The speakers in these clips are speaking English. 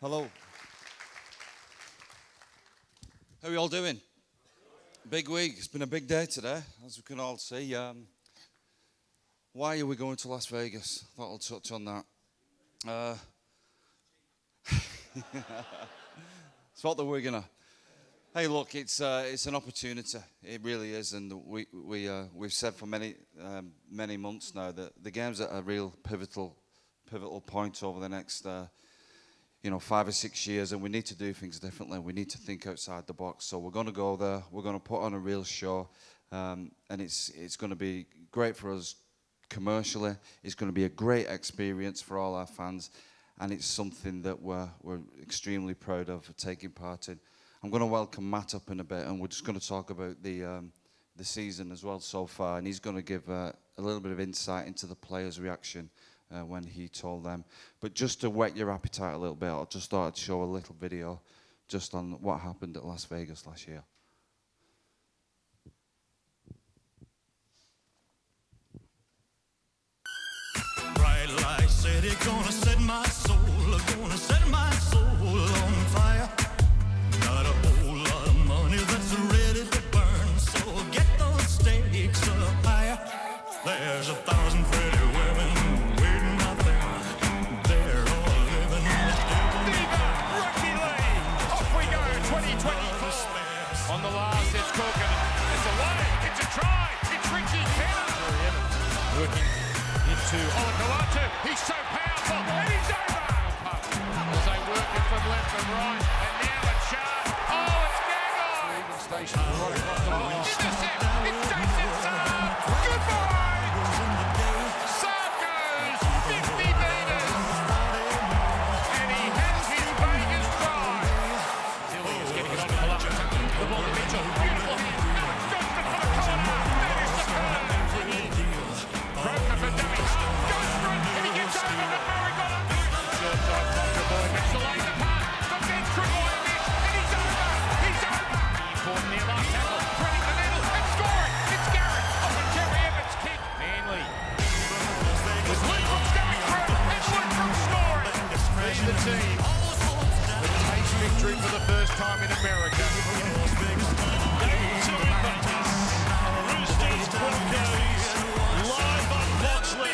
Hello. How are you all doing? Big week. It's been a big day today, as we can all see. Why are we going to Las Vegas? I thought I'll touch on that. It's what the Wigan are. Hey, look, it's an opportunity. It really is, and we've said for many months now that the game's at a real pivotal point over the next 5 or 6 years, and we need to do things differently. We need to think outside the box. So we're going to go there. We're going to put on a real show, and it's going to be great for us commercially. It's going to be a great experience for all our fans, and it's something that we're extremely proud of taking part in. I'm going to welcome Matt up in a bit, and we're just going to talk about the season as well so far, and he's going to give a little bit of insight into the players' reaction when he told them. But just to whet your appetite a little bit, I just thought I'd show a little video just on what happened at Las Vegas last year. Bright light city, gonna set my soul, gonna set my soul on fire. Got a whole lot of money that's ready to burn, so get those stakes up higher. There's 1,000 pretty women waiting out there. They're all living in the Viva Rugby League! Off we go, 2024. On the last, it's Cook, and it's away, it's a try, it's Richie Kenner. Working into Olakalatu, he's so powerful, and he's over! As they work it from left and right, and now a charge. Oh, it's Gaggle! Even station right across the line. Intercept, it's Jason Saab! Goodbye! Saab goes 50 metres! And he has his Vegas drive! Tilly is getting it on to Malaka. The ball to Mitchell, beautiful hand. No, it's Johnston for the corner! That is superb! Broker for dummies. Goes for it, and he gets over, but Murray got up. Short side, Foster boy, makes the lane apart. Got Ben Triboy in this, and he's over! He's over! Important near last tackle, threading the middle, and scoring! It's Garrett, off a Terry Evans kick. Manly. With Lukebrooks going through, and Lukebrooks scoring! Be the team. The taste victory for the first time in America. Day 2 in Vegas. Roosters, Broncos, live on Foxley.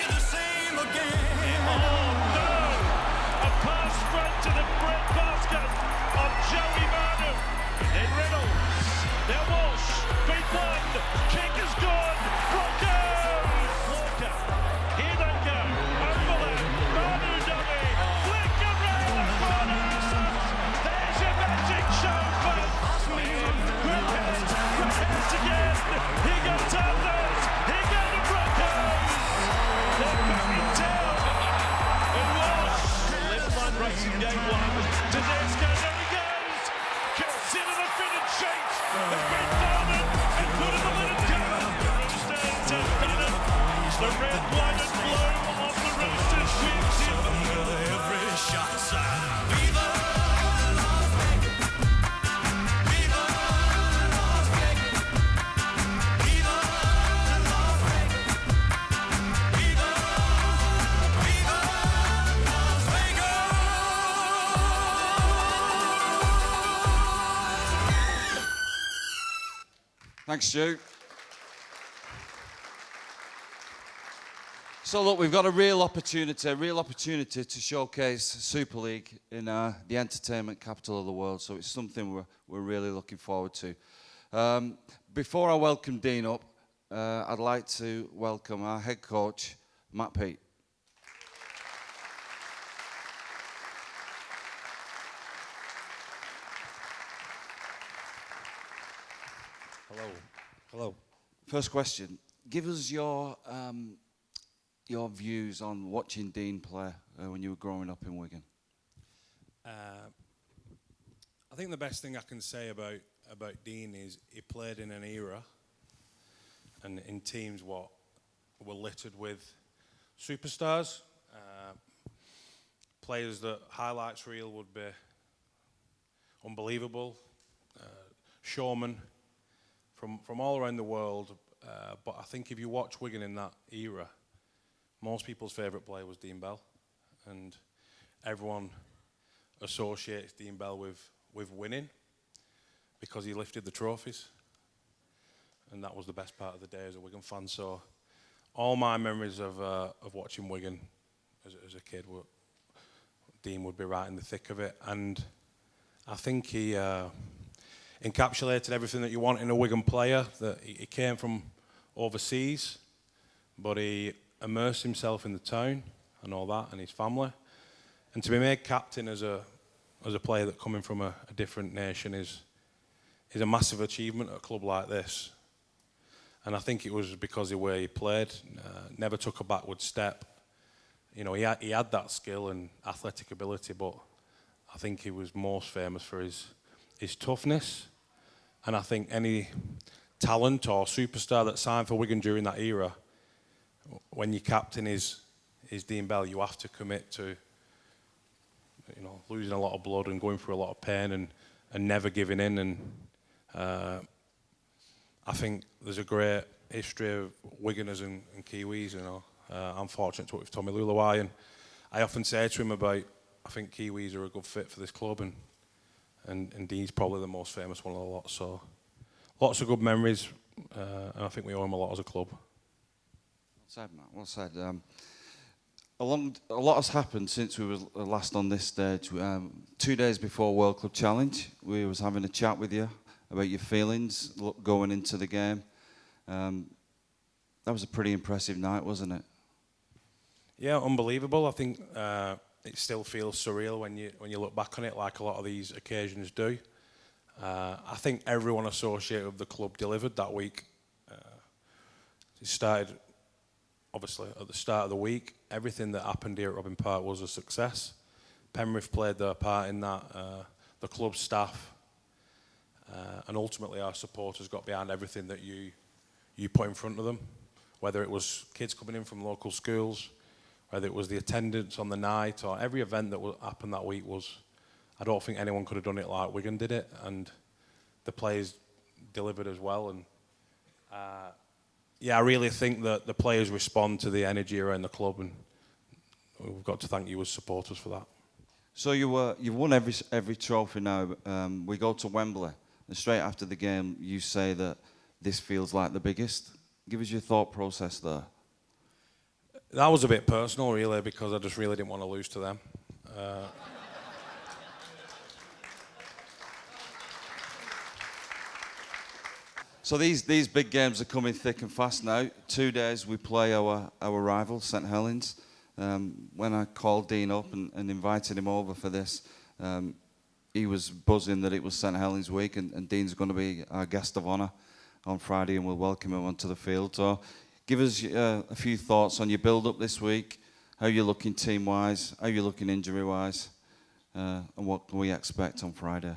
Oh no! A pass straight to the bread basket of Joey Manu. Then Reynolds. Now Walsh. Beat one. Kick is good. Broncos! Walker. Here they go. Overlap. Manu dummy. Flick around the corner. There's your magic show, folks. Great hands again. Here go Tanders. Here go the Broncos. They're back in town. And Walsh. Left line racing game one. Tedesco, there he goes. Gets into the fitted sheet. Has been folded and put in the little cover. Roosters have done it. The red, white and blue of the Roosters wins it. every shot side. Viva Las Vegas. Viva Las Vegas. Viva Las Vegas. Viva, Viva Las Vegas. Thanks, Stu. So look, we've got a real opportunity to showcase Super League in the entertainment capital of the world. So it's something we're really looking forward to. Before I welcome Dean up, I'd like to welcome our head coach, Matt Peet. Hello. First question: give us your views on watching Dean play when you were growing up in Wigan. I think the best thing I can say about Dean is he played in an era and in teams what were littered with superstars, players that highlights reel would be unbelievable, showmen from all around the world. But I think if you watch Wigan in that era, most people's favourite player was Dean Bell, and everyone associates Dean Bell with winning because he lifted the trophies. And that was the best part of the day as a Wigan fan. So all my memories of watching Wigan as a kid, Dean would be right in the thick of it. And I think he encapsulated everything that you want in a Wigan player. That he came from overseas, but he immersed himself in the town and all that, and his family. And to be made captain as a player that coming from a different nation is a massive achievement at a club like this. And I think it was because of the way he played, never took a backward step. You know, he had that skill and athletic ability, but I think he was most famous for his toughness. And I think any talent or superstar that signed for Wigan during that era, when your captain is Dean Bell, you have to commit to, you know, losing a lot of blood and going through a lot of pain and never giving in. And I think there's a great history of Wiganers and Kiwis, you know. I'm fortunate to work with Tommy Lulawai, and I often say to him about, I think Kiwis are a good fit for this club, and Dean's probably the most famous one of the lot. So lots of good memories, and I think we owe him a lot as a club. Well said, Matt. Well said. A lot has happened since we were last on this stage. 2 days before World Club Challenge, we was having a chat with you about your feelings going into the game. That was a pretty impressive night, wasn't it? Yeah, unbelievable. I think it still feels surreal when you look back on it, like a lot of these occasions do. I think everyone associated with the club delivered that week. It started, obviously, at the start of the week. Everything that happened here at Robin Park was a success. Penrith played their part in that, the club staff, and ultimately our supporters got behind everything that you put in front of them, whether it was kids coming in from local schools, whether it was the attendance on the night, or every event that happened that week was, I don't think anyone could have done it like Wigan did it, and the players delivered as well. And yeah, I really think that the players respond to the energy around the club, and we've got to thank you as supporters for that. So you've won every trophy now. We go to Wembley, and straight after the game, you say that this feels like the biggest. Give us your thought process there. That was a bit personal, really, because I just really didn't want to lose to them. So these big games are coming thick and fast now. 2 days we play our rival, St Helens. When I called Dean up and invited him over for this, he was buzzing that it was St Helens week, and Dean's going to be our guest of honour on Friday, and we'll welcome him onto the field. So give us a few thoughts on your build-up this week, how you're looking team-wise, how you're looking injury-wise, and what can we expect on Friday?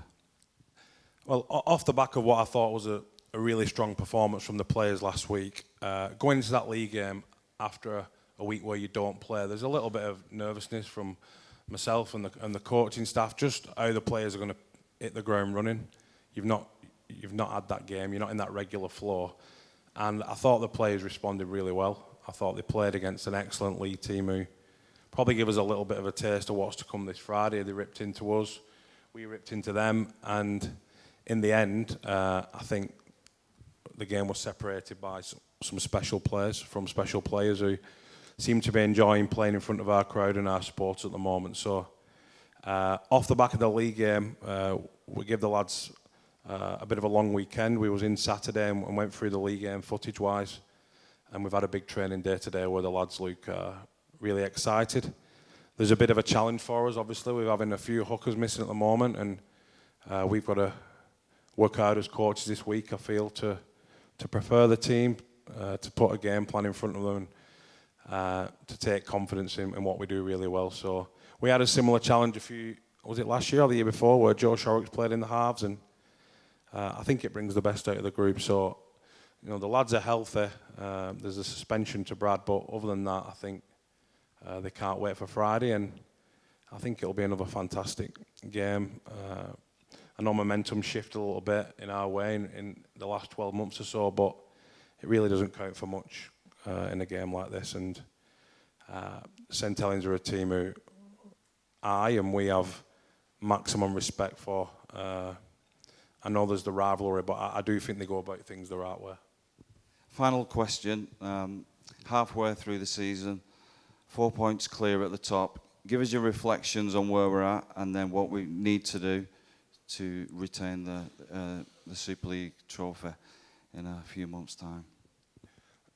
Well, off the back of what I thought was a really strong performance from the players last week, going into that league game after a week where you don't play, there's a little bit of nervousness from myself and the coaching staff, just how the players are going to hit the ground running. You've not had that game, you're not in that regular flow. And I thought the players responded really well. I thought they played against an excellent league team who probably give us a little bit of a taste of what's to come this Friday. They ripped into us, we ripped into them, and in the end, I think the game was separated by some special players who seem to be enjoying playing in front of our crowd and our supporters at the moment. So off the back of the league game, we give the lads a bit of a long weekend. We was in Saturday and went through the league game footage-wise, and we've had a big training day today where the lads look really excited. There's a bit of a challenge for us, obviously. We're having a few hookers missing at the moment, and we've got to work hard as coaches this week, I feel, to prepare the team, to put a game plan in front of them, and to take confidence in what we do really well. So we had a similar challenge was it last year or the year before, where Joe Shorrock's played in the halves, and I think it brings the best out of the group. So, you know, the lads are healthy. There's a suspension to Brad, but other than that, I think they can't wait for Friday, and I think it'll be another fantastic game. I know momentum shifted a little bit in our way in the last 12 months or so, but it really doesn't count for much in a game like this. And St Helens are a team who we have maximum respect for. I know there's the rivalry, but I do think they go about things the right way. Final question. Halfway through the season, 4 points clear at the top. Give us your reflections on where we're at and then what we need to do to retain the Super League trophy in a few months' time.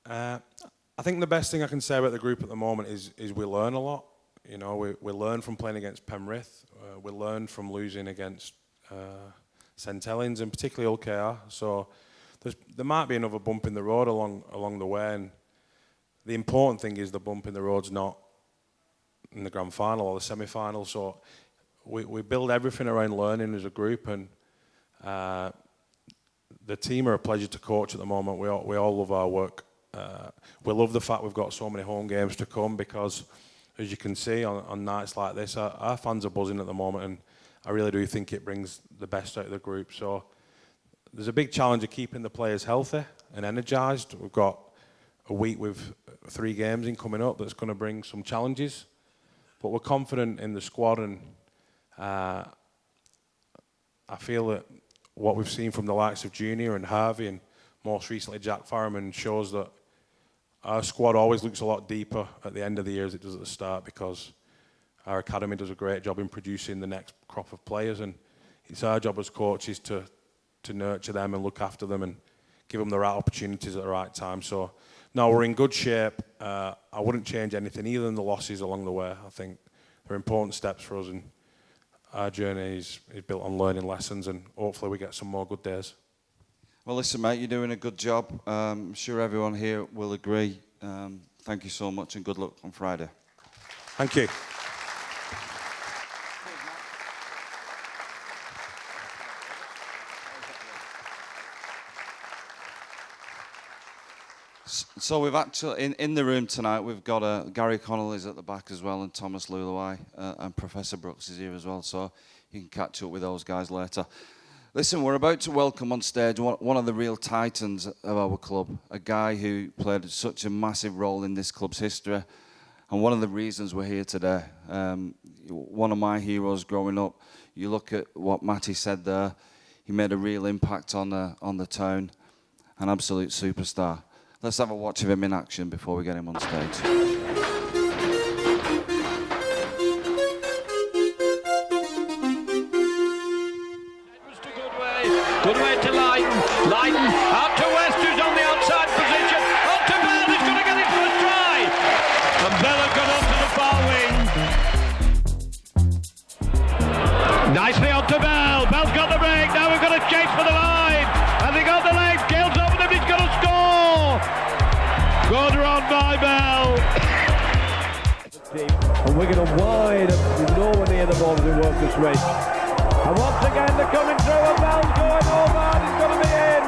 I think the best thing I can say about the group at the moment is we learn a lot. You know, we learn from playing against Penrith. We learn from losing against St Helens and particularly OKR. So there might be another bump in the road along the way. And the important thing is the bump in the road's not in the grand final or the semi-final. So we build everything around learning as a group, and the team are a pleasure to coach at the moment. We all love our work. We love the fact we've got so many home games to come because, as you can see, on nights like this, our fans are buzzing at the moment, and I really do think it brings the best out of the group. So there's a big challenge of keeping the players healthy and energised. We've got a week with 3 games in coming up that's going to bring some challenges, but we're confident in the squad, and I feel that what we've seen from the likes of Junior and Harvey and most recently Jack Farriman shows that our squad always looks a lot deeper at the end of the year as it does at the start, because our academy does a great job in producing the next crop of players, and it's our job as coaches to nurture them and look after them and give them the right opportunities at the right time. So, no, we're in good shape. I wouldn't change anything, either than the losses along the way. I think they're important steps for us, and our journey is built on learning lessons, and hopefully we get some more good days. Well, listen, mate, you're doing a good job. I'm sure everyone here will agree. Thank you so much, and good luck on Friday. Thank you. So we've actually, in the room tonight, we've got Gary Connolly's at the back as well, and Thomas Luluai, and Professor Brooks is here as well, so you can catch up with those guys later. Listen, we're about to welcome on stage one of the real titans of our club, a guy who played such a massive role in this club's history, and one of the reasons we're here today. One of my heroes growing up. You look at what Matty said there, he made a real impact on the town, an absolute superstar. Let's have a watch of him in action before we get him on stage. Good way to Leiden, out to West, who's on the outside position, on to Bell, who's going to get it for a try, and Bell has got onto the far wing. Nicely on to Bell, Bell's got the break, now we've got a chase for the line, and they got the legs, Gale's over them, he's going to score! Good run by Bell. And Wigan are wide, nowhere near the ball as it works this race. And once again they're coming through, and Bell's going over, and it's going to be in.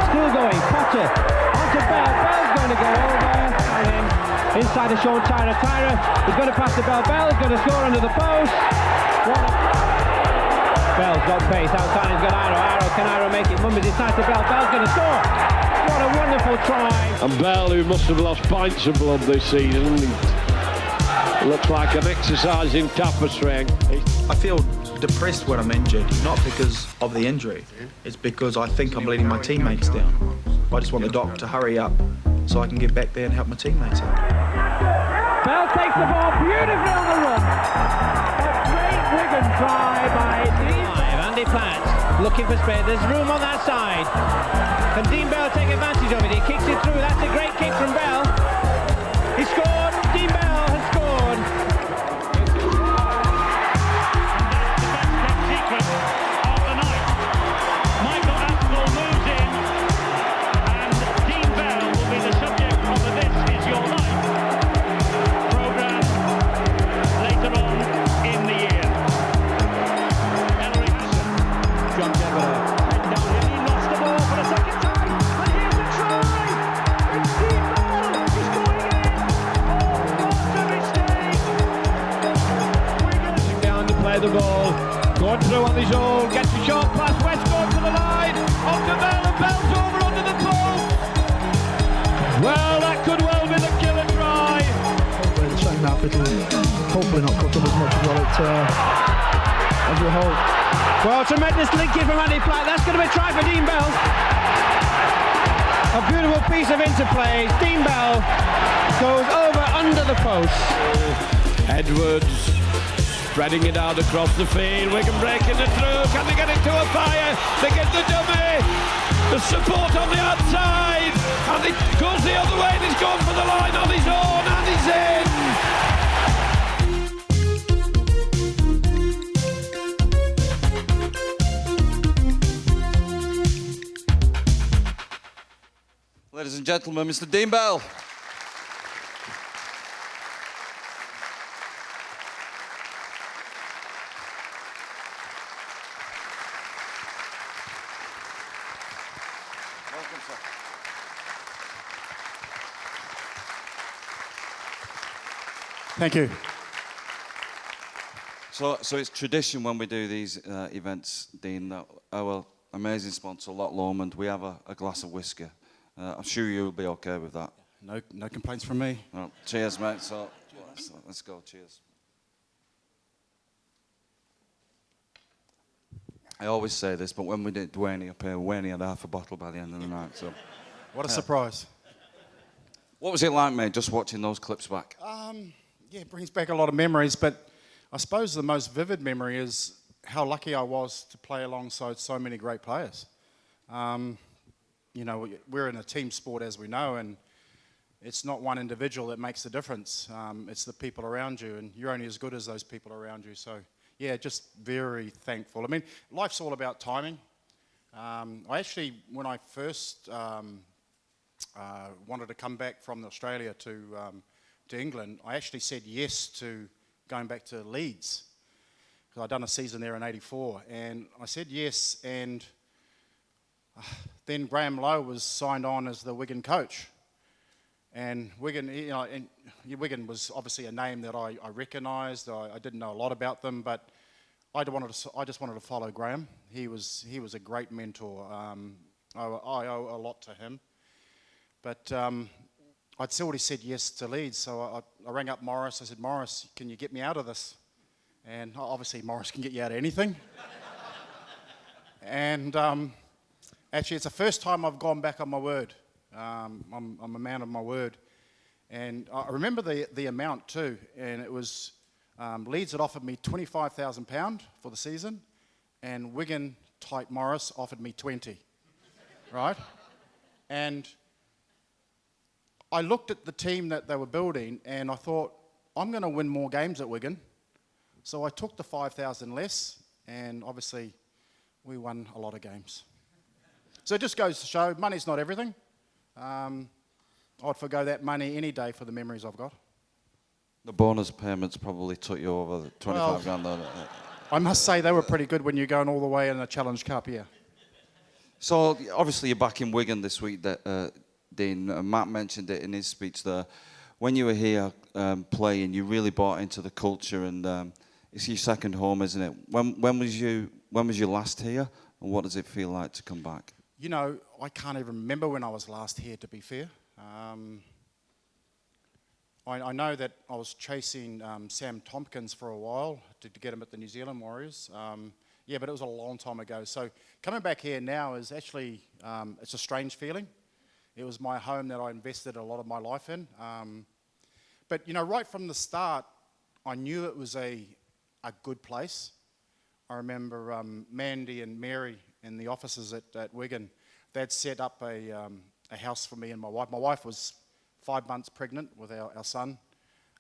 Still going, Potter, onto Bell, Bell's going to go over, and then inside to Sean Tyra, Tyra is going to pass to Bell, Bell's going to score under the post. Bell's got pace, outside he's got Arrow, can Arrow make it? Mumbers inside to Bell, Bell's going to score. What a wonderful try. And Bell, who must have lost pints of blood this season, looks like an exercise in tapestry. I feel depressed when I'm injured, not because of the injury. It's because I think I'm letting my teammates down. I just want the doc to hurry up so I can get back there and help my teammates out. Bell takes the ball beautifully on the run. A great Wigan try by Andy Platt, looking for space. There's room on that side. Can Dean Bell take advantage of it? He kicks it through. That's a great kick from Bell. He scored. Dean Bell has scored. The ball, going through on his own, gets a short pass, West going to the line, on to Bell, and Bell's over under the post. Well, that could well be the killer try. Hopefully not cut them as we hope. Well, tremendous linking from Andy Platt. That's going to be a try for Dean Bell. A beautiful piece of interplay. Dean Bell goes over under the post. Edwards spreading it out across the field. Wigan breaking it through. Can they get it to a fire? They get the dummy. The support on the outside. And it goes the other way and he's gone for the line on his own and he's in. Ladies and gentlemen, Mr. Dean Bell. Welcome, sir. Thank you. So it's tradition when we do these events, Dean, that our amazing sponsor, Loch Lomond, we have a glass of whiskey. I'm sure you'll be okay with that. No complaints from me. Well, cheers, mate. So let's go. Cheers. I always say this, but when we did Dwayne up here, Dwayne had half a bottle by the end of the night. So, What a surprise. what was it like, mate, just watching those clips back? Yeah, it brings back a lot of memories, but I suppose the most vivid memory is how lucky I was to play alongside so many great players. You know, we're in a team sport, as we know, and it's not one individual that makes the difference. It's the people around you, and you're only as good as those people around you. So, yeah, just very thankful. I mean, life's all about timing. I actually, when I first wanted to come back from Australia to England, I actually said yes to going back to Leeds, because I'd done a season there in '84, and I said yes, and then Graham Lowe was signed on as the Wigan coach. And Wigan, you know, and Wigan was obviously a name that I recognised. I didn't know a lot about them, but I just wanted to follow Graham. He was a great mentor. I owe a lot to him. But I'd already said yes to Leeds, so I rang up Morris. I said, Morris, can you get me out of this? And obviously Morris can get you out of anything. And actually, it's the first time I've gone back on my word. I'm a man of my word. And I remember the amount too. And it was, Leeds had offered me £25,000 for the season. And Wigan, type Morris, offered me 20. Right? And I looked at the team that they were building and I thought, I'm going to win more games at Wigan. So I took the 5,000 less. And obviously, we won a lot of games. So it just goes to show, money's not everything. I'd forgo that money any day for the memories I've got. The bonus payments probably took you over the 25 grand. Though. I must say they were pretty good when you're going all the way in a Challenge Cup, yeah. So obviously you're back in Wigan this week, Dean. Matt mentioned it in his speech there. When you were here playing, you really bought into the culture, and it's your second home, isn't it? When was you last here, and what does it feel like to come back? You know, I can't even remember when I was last here, to be fair. I know that I was chasing Sam Tompkins for a while to get him at the New Zealand Warriors. Yeah, but it was a long time ago. So coming back here now is actually, it's a strange feeling. It was my home that I invested a lot of my life in. But, you know, right from the start, I knew it was a good place. I remember Mandy and Mary in the offices at Wigan, they'd set up a house for me and my wife. My wife was 5 months pregnant with our son.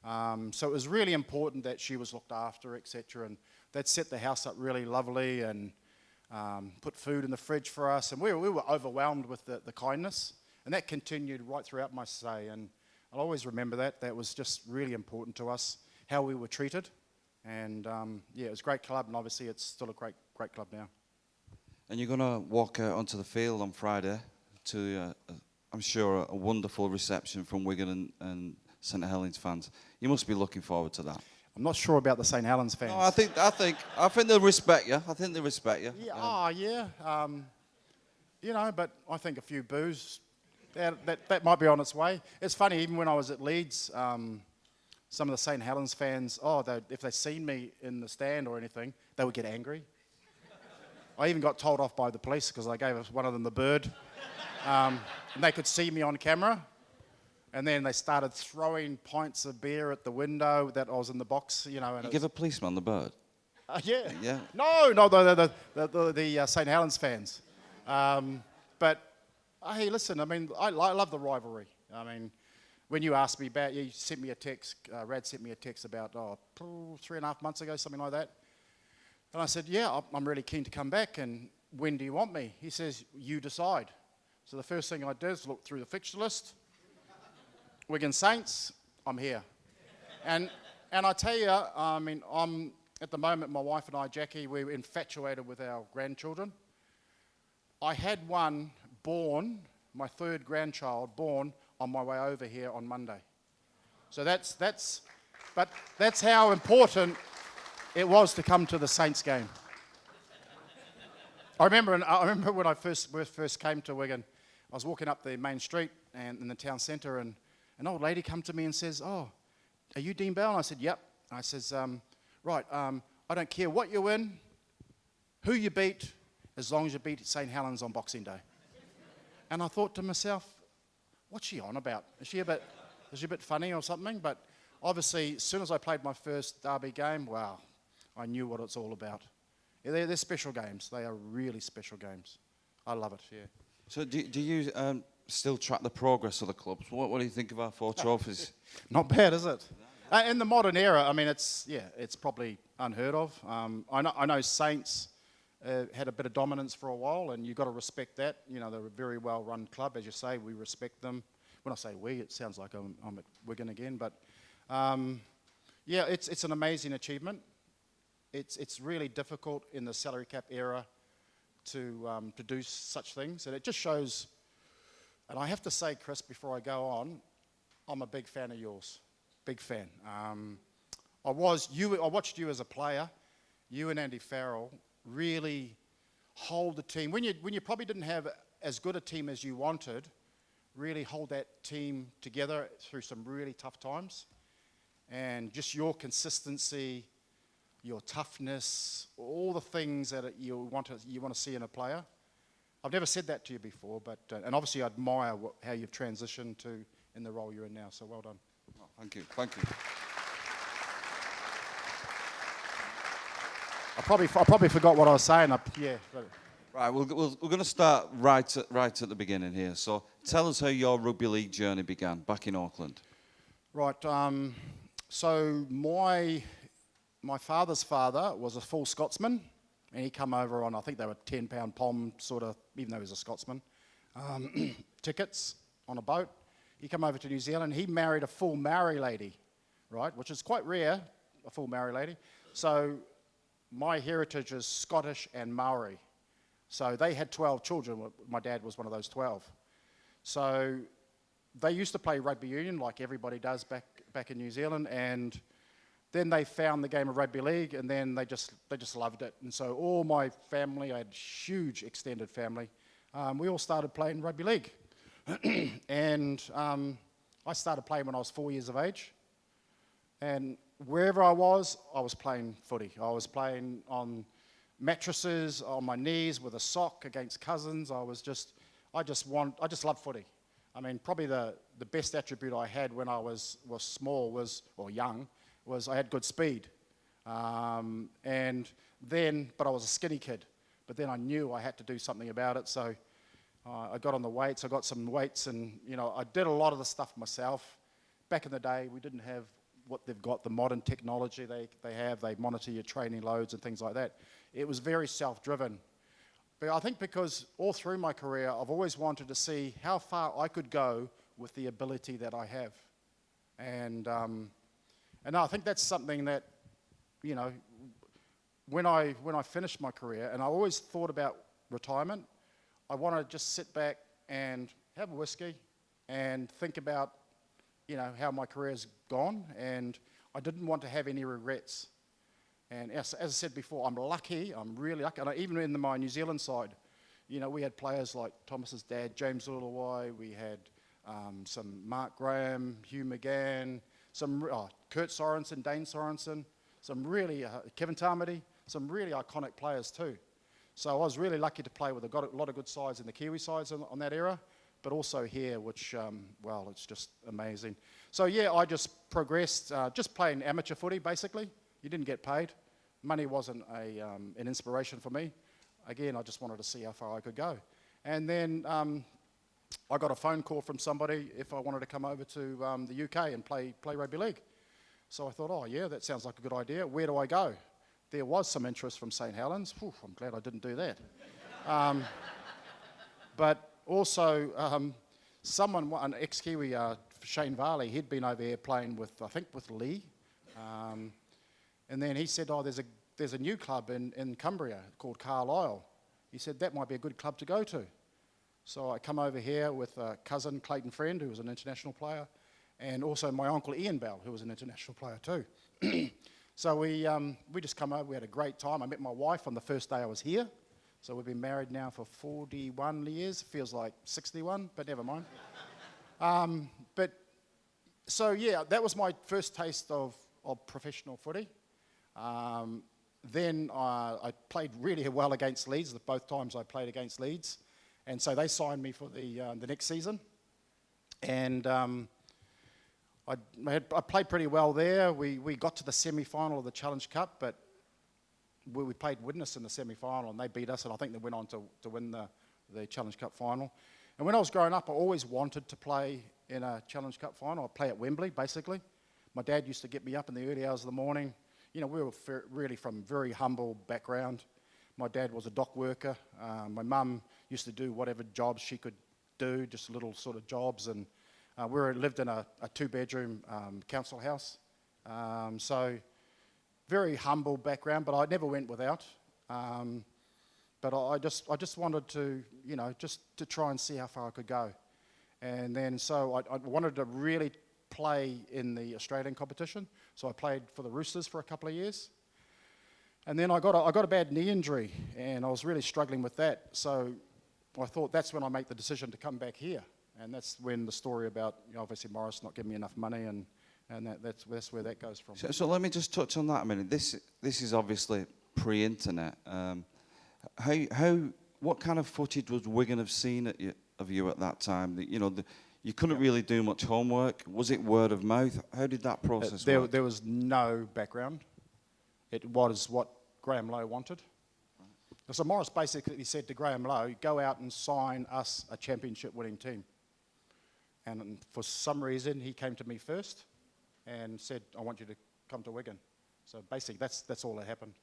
So it was really important that she was looked after, etc. And they'd set the house up really lovely and put food in the fridge for us. And we were overwhelmed with the kindness. And that continued right throughout my stay. And I'll always remember that. That was just really important to us, how we were treated. And yeah, it was a great club, and obviously it's still a great club now. And you're going to walk out onto the field on Friday to, I'm sure, a wonderful reception from Wigan and St Helens fans. You must be looking forward to that. I'm not sure about the St Helens fans. No, I think they'll respect you. I think they respect you. Yeah, yeah. You know, but I think a few boos, that might be on its way. It's funny, even when I was at Leeds, some of the St. Helens fans, if they seen me in the stand or anything, they would get angry. I even got told off by the police because I gave one of them the bird. And they could see me on camera. And then they started throwing pints of beer at the window that I was in the box, you know. And You give a policeman the bird? yeah. Yeah. No, the St. Helens fans. But, hey, listen, I mean, I love the rivalry. I mean, when you asked me about, you sent me a text, Rad sent me a text about 3.5 months ago, something like that. And I said, yeah, I'm really keen to come back, and when do you want me? He says, you decide. So the first thing I did is look through the fixture list. Wigan Saints, I'm here. And I tell you, I mean, at the moment, my wife and I, Jackie, we're infatuated with our grandchildren. I had one born, my third grandchild born, on my way over here on Monday. So that's how important it was to come to the Saints game. I remember when I first came to Wigan, I was walking up the main street and in the town centre, and an old lady come to me and says, "Oh, are you Dean Bell?" And I said, "Yep." I says, "Right, I don't care what you win, who you beat, as long as you beat St. Helens on Boxing Day." And I thought to myself, what's she on about? Is she a bit funny or something? But obviously, as soon as I played my first derby game, wow, I knew what it's all about. Yeah, they're special games. They are really special games. I love it, yeah. So do you still track the progress of the clubs? What do you think of our 4 trophies? Not bad, is it? In the modern era, I mean, it's probably unheard of. I know Saints had a bit of dominance for a while, and you've got to respect that. You know, they're a very well-run club, as you say. We respect them. When I say we, it sounds like I'm at Wigan again. But, yeah, it's an amazing achievement. It's really difficult in the salary cap era to do such things. And it just shows, and I have to say, Kris, before I go on, I'm a big fan of yours. Big fan. I watched you as a player. You and Andy Farrell really hold the team. When you probably didn't have as good a team as you wanted, really hold that team together through some really tough times. And just your consistency, your toughness, all the things that you want to see in a player. I've never said that to you before, but and obviously I admire how you've transitioned to in the role you're in now. So well done. Oh, thank you. I probably forgot what I was saying. Right, we're going to start right at the beginning here. So tell us how your rugby league journey began back in Auckland. Right. So my father's father was a full Scotsman, and he come over on, I think they were £10 pom sort of, even though he was a Scotsman, tickets on a boat. He come over to New Zealand. He married a full Maori lady, right, which is quite rare, a full Maori lady. So my heritage is Scottish and Maori. So they had 12 children. My dad was one of those 12. So they used to play rugby union like everybody does back in New Zealand, and then they found the game of rugby league, and then they just loved it. And so all my family, I had a huge extended family, we all started playing rugby league. And I started playing when I was 4 years of age. And wherever I was playing footy. I was playing on mattresses, on my knees with a sock against cousins. I just loved footy. I mean, probably the best attribute I had when I was small or young was I had good speed. But I was a skinny kid. But then I knew I had to do something about it, so I got on the weights. I got some weights, and I did a lot of the stuff myself. Back in the day, we didn't have what they've got, the modern technology they have. They monitor your training loads and things like that. It was very self-driven. But I think because all through my career, I've always wanted to see how far I could go with the ability that I have. And I think that's something that, when I finished my career, and I always thought about retirement, I want to just sit back and have a whiskey and think about, how my career's gone, and I didn't want to have any regrets. And as I said before, I'm really lucky. And even in my New Zealand side, we had players like Thomas's dad, James Ulawai, we had some Mark Graham, Hugh McGann, Kurt Sorensen, Dane Sorensen, some really, Kevin Tamati, some really iconic players too. So I was really lucky to play with a lot of good sides in the Kiwi sides on that era, but also here, which, well, it's just amazing. So yeah, I just progressed, just playing amateur footy basically. You didn't get paid. Money wasn't an inspiration for me. Again, I just wanted to see how far I could go. And then I got a phone call from somebody if I wanted to come over to the UK and play rugby league. So I thought, oh yeah, that sounds like a good idea. Where do I go? There was some interest from St. Helens. Whew, I'm glad I didn't do that. But also, an ex-Kiwi, Shane Varley, he'd been over here playing with, I think, with Lee. And then he said, oh, there's a new club in Cumbria called Carlisle. He said, that might be a good club to go to. So I come over here with a cousin, Clayton Friend, who was an international player, and also my uncle Ian Bell, who was an international player too. So we just come over, we had a great time. I met my wife on the first day I was here. So we've been married now for 41 years. Feels like 61, but never mind. So yeah, that was my first taste of professional footy. Then I played really well against Leeds, both times I played against Leeds. And so they signed me for the next season. And I played pretty well there. We got to the semi-final of the Challenge Cup, but we played Widnes in the semi-final and they beat us, and I think they went on to win the Challenge Cup final. And when I was growing up, I always wanted to play in a Challenge Cup final. I'd play at Wembley, basically. My dad used to get me up in the early hours of the morning. You know, we were really from very humble background. My dad was a dock worker. My mum used to do whatever jobs she could do, just little sort of jobs. And we lived in a two-bedroom council house. So very humble background, but I never went without. But I just wanted to, you know, just to try and see how far I could go. And then so I wanted to really play in the Australian competition. So I played for the Roosters for a couple of years. And then I got a bad knee injury, and I was really struggling with that. So I thought that's when I make the decision to come back here. And that's when the story about, you know, obviously Morris not giving me enough money, and that's where that goes from. So let me just touch on that a minute. This is obviously pre-internet. What kind of footage would Wigan have seen of you at that time? You know, you couldn't really do much homework. Was it word of mouth? How did that process work? There was no background. It was what Graham Lowe wanted. So Morris basically said to Graham Lowe, go out and sign us a championship winning team. And for some reason, he came to me first and said, I want you to come to Wigan. So basically, that's all that happened.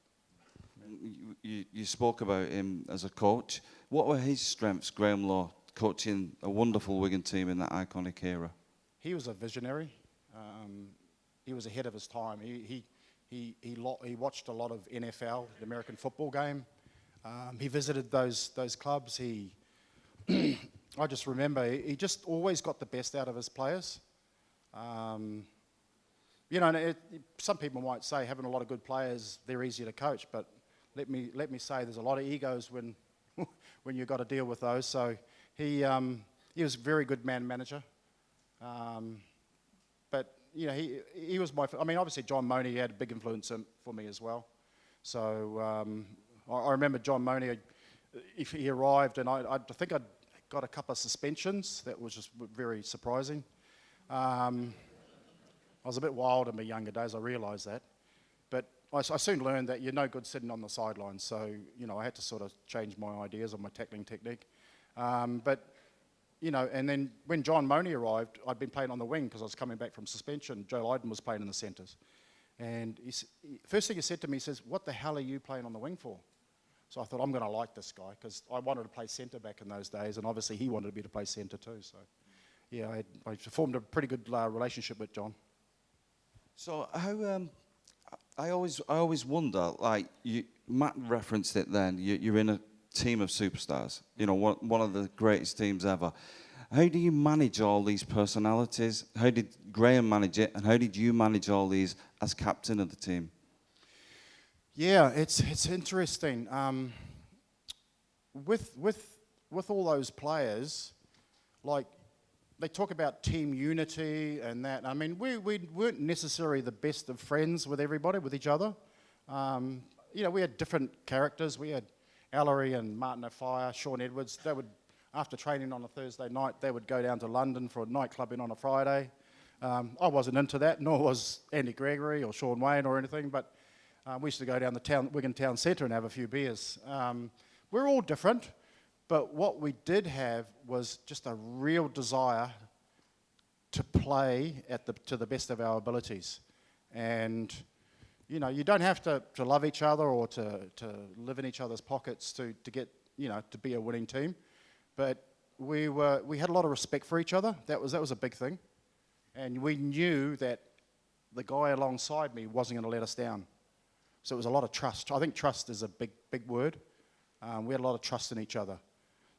You spoke about him as a coach. What were his strengths, Graham Lowe, coaching a wonderful Wigan team in that iconic era? He was a visionary. He was ahead of his time. He watched a lot of NFL, the American football game. He visited those clubs. I just remember he just always got the best out of his players. You know, some people might say having a lot of good players, they're easier to coach, but let me say there's a lot of egos when when you've got to deal with those. So he was a very good man manager. But you know, he was I mean, obviously John Money had a big influence for me as well. So I remember John Money, if he arrived, and I think I'd got a couple of suspensions. That was just very surprising. I was a bit wild in my younger days, I realised that. But I soon learned that you're no good sitting on the sidelines, so, you know, I had to sort of change my ideas on my tackling technique. But, you know, and then when John Money arrived, I'd been playing on the wing because I was coming back from suspension. Joe Lydon was playing in the centres. And first thing he said to me, he says, what the hell are you playing on the wing for? So I thought, I'm going to like this guy, because I wanted to play centre back in those days, and obviously he wanted me to play centre too. So, yeah, I formed a pretty good relationship with John. So how I always wonder, like Matt referenced it then. You're in a team of superstars. You know, one of the greatest teams ever. How do you manage all these personalities? How did Graham manage it, and how did you manage all these as captain of the team? Yeah, it's interesting. With all those players, like they talk about team unity and that. I mean, we weren't necessarily the best of friends with everybody, with each other. You know, we had different characters. We had Ellery and Martin O'Fire, Sean Edwards. They would, after training on a Thursday night, they would go down to London for a nightclub in on a Friday. I wasn't into that, nor was Andy Gregory or Sean Wayne or anything, but we used to go down the Wigan Town Centre and have a few beers. We're all different, but what we did have was just a real desire to play to the best of our abilities. And, you know, you don't have to love each other or to live in each other's pockets to get, you know, to be a winning team. But we had a lot of respect for each other. That was a big thing. And we knew that the guy alongside me wasn't going to let us down. So it was a lot of trust. I think trust is a big word. We had a lot of trust in each other.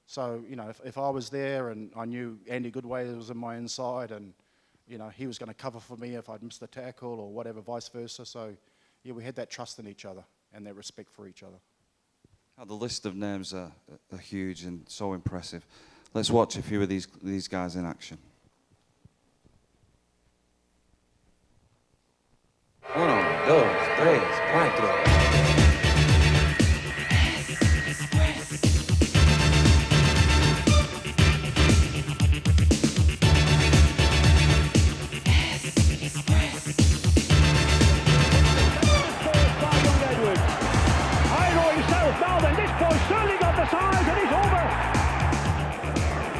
So, you know, if I was there and I knew Andy Goodway was in my inside and, you know, he was going to cover for me if I'd missed the tackle or whatever, vice versa. So, yeah, we had that trust in each other and that respect for each other. The list of names are huge and so impressive. Let's watch a few of these guys in action. 1, 2, 3, 4.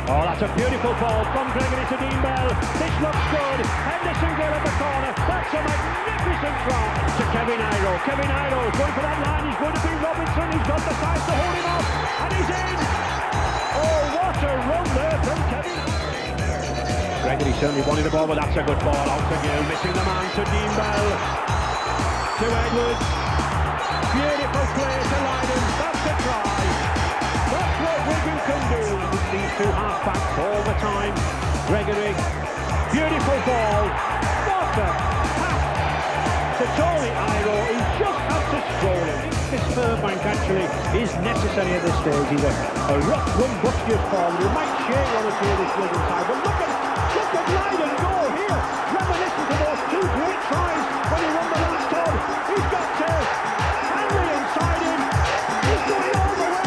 Oh, that's a beautiful ball from Gregory to Dean Bell. This looks good. Henderson Gill at the corner. That's a magnificent try to Kevin Iro. Kevin Iro is going for that line. He's going to be Robinson. He's got the size to hold him off. And he's in. Oh, what a run there from Kevin. Gregory certainly wanted the ball, but that's a good ball out to Gill. Missing the man to Dean Bell. To Edwards. Beautiful play to Lydon. That's a try. That's what Wigan can do with these two half-backs all the time. Gregory, beautiful ball. What a pass to Tony Iro. He just had to stroll in. This third bank actually is necessary at this stage. He's a rough, rumbustious forward. He might shake one or two of this Wigan side, but look at Lydon go here. Reminiscent of those two great tries when he won the last time. He's got Henry inside him. He's going all the way.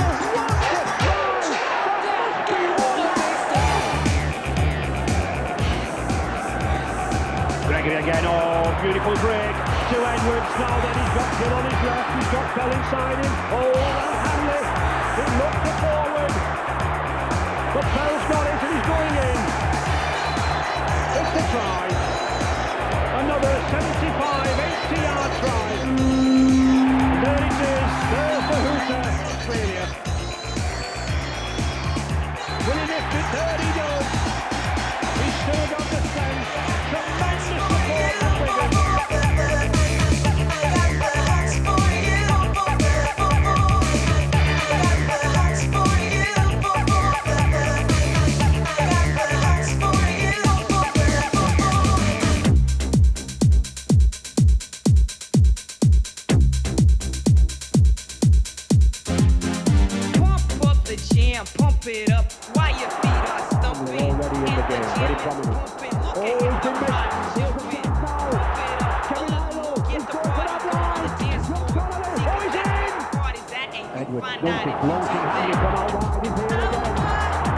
Gregory again, oh, beautiful break to Edwards. Now then he's got Gill on his left, he's got Bell inside him. Oh, Hanley, he looked to forward. But Bell's got it and he's going in. It's a try. Another 75, 80-yard try. There it is, there's the hooter. Failure. Will he lift it? There he does. He's still got the strength. Tremendous support from Wigan. Pump up the jam, pump it up while your feet are stumping. Already in the game, very prominent. Oh, he's been missed. Kevin Iro, he's going for that line. Oh, he's in. Edwards, launching, Hanley come out wide. He's here again.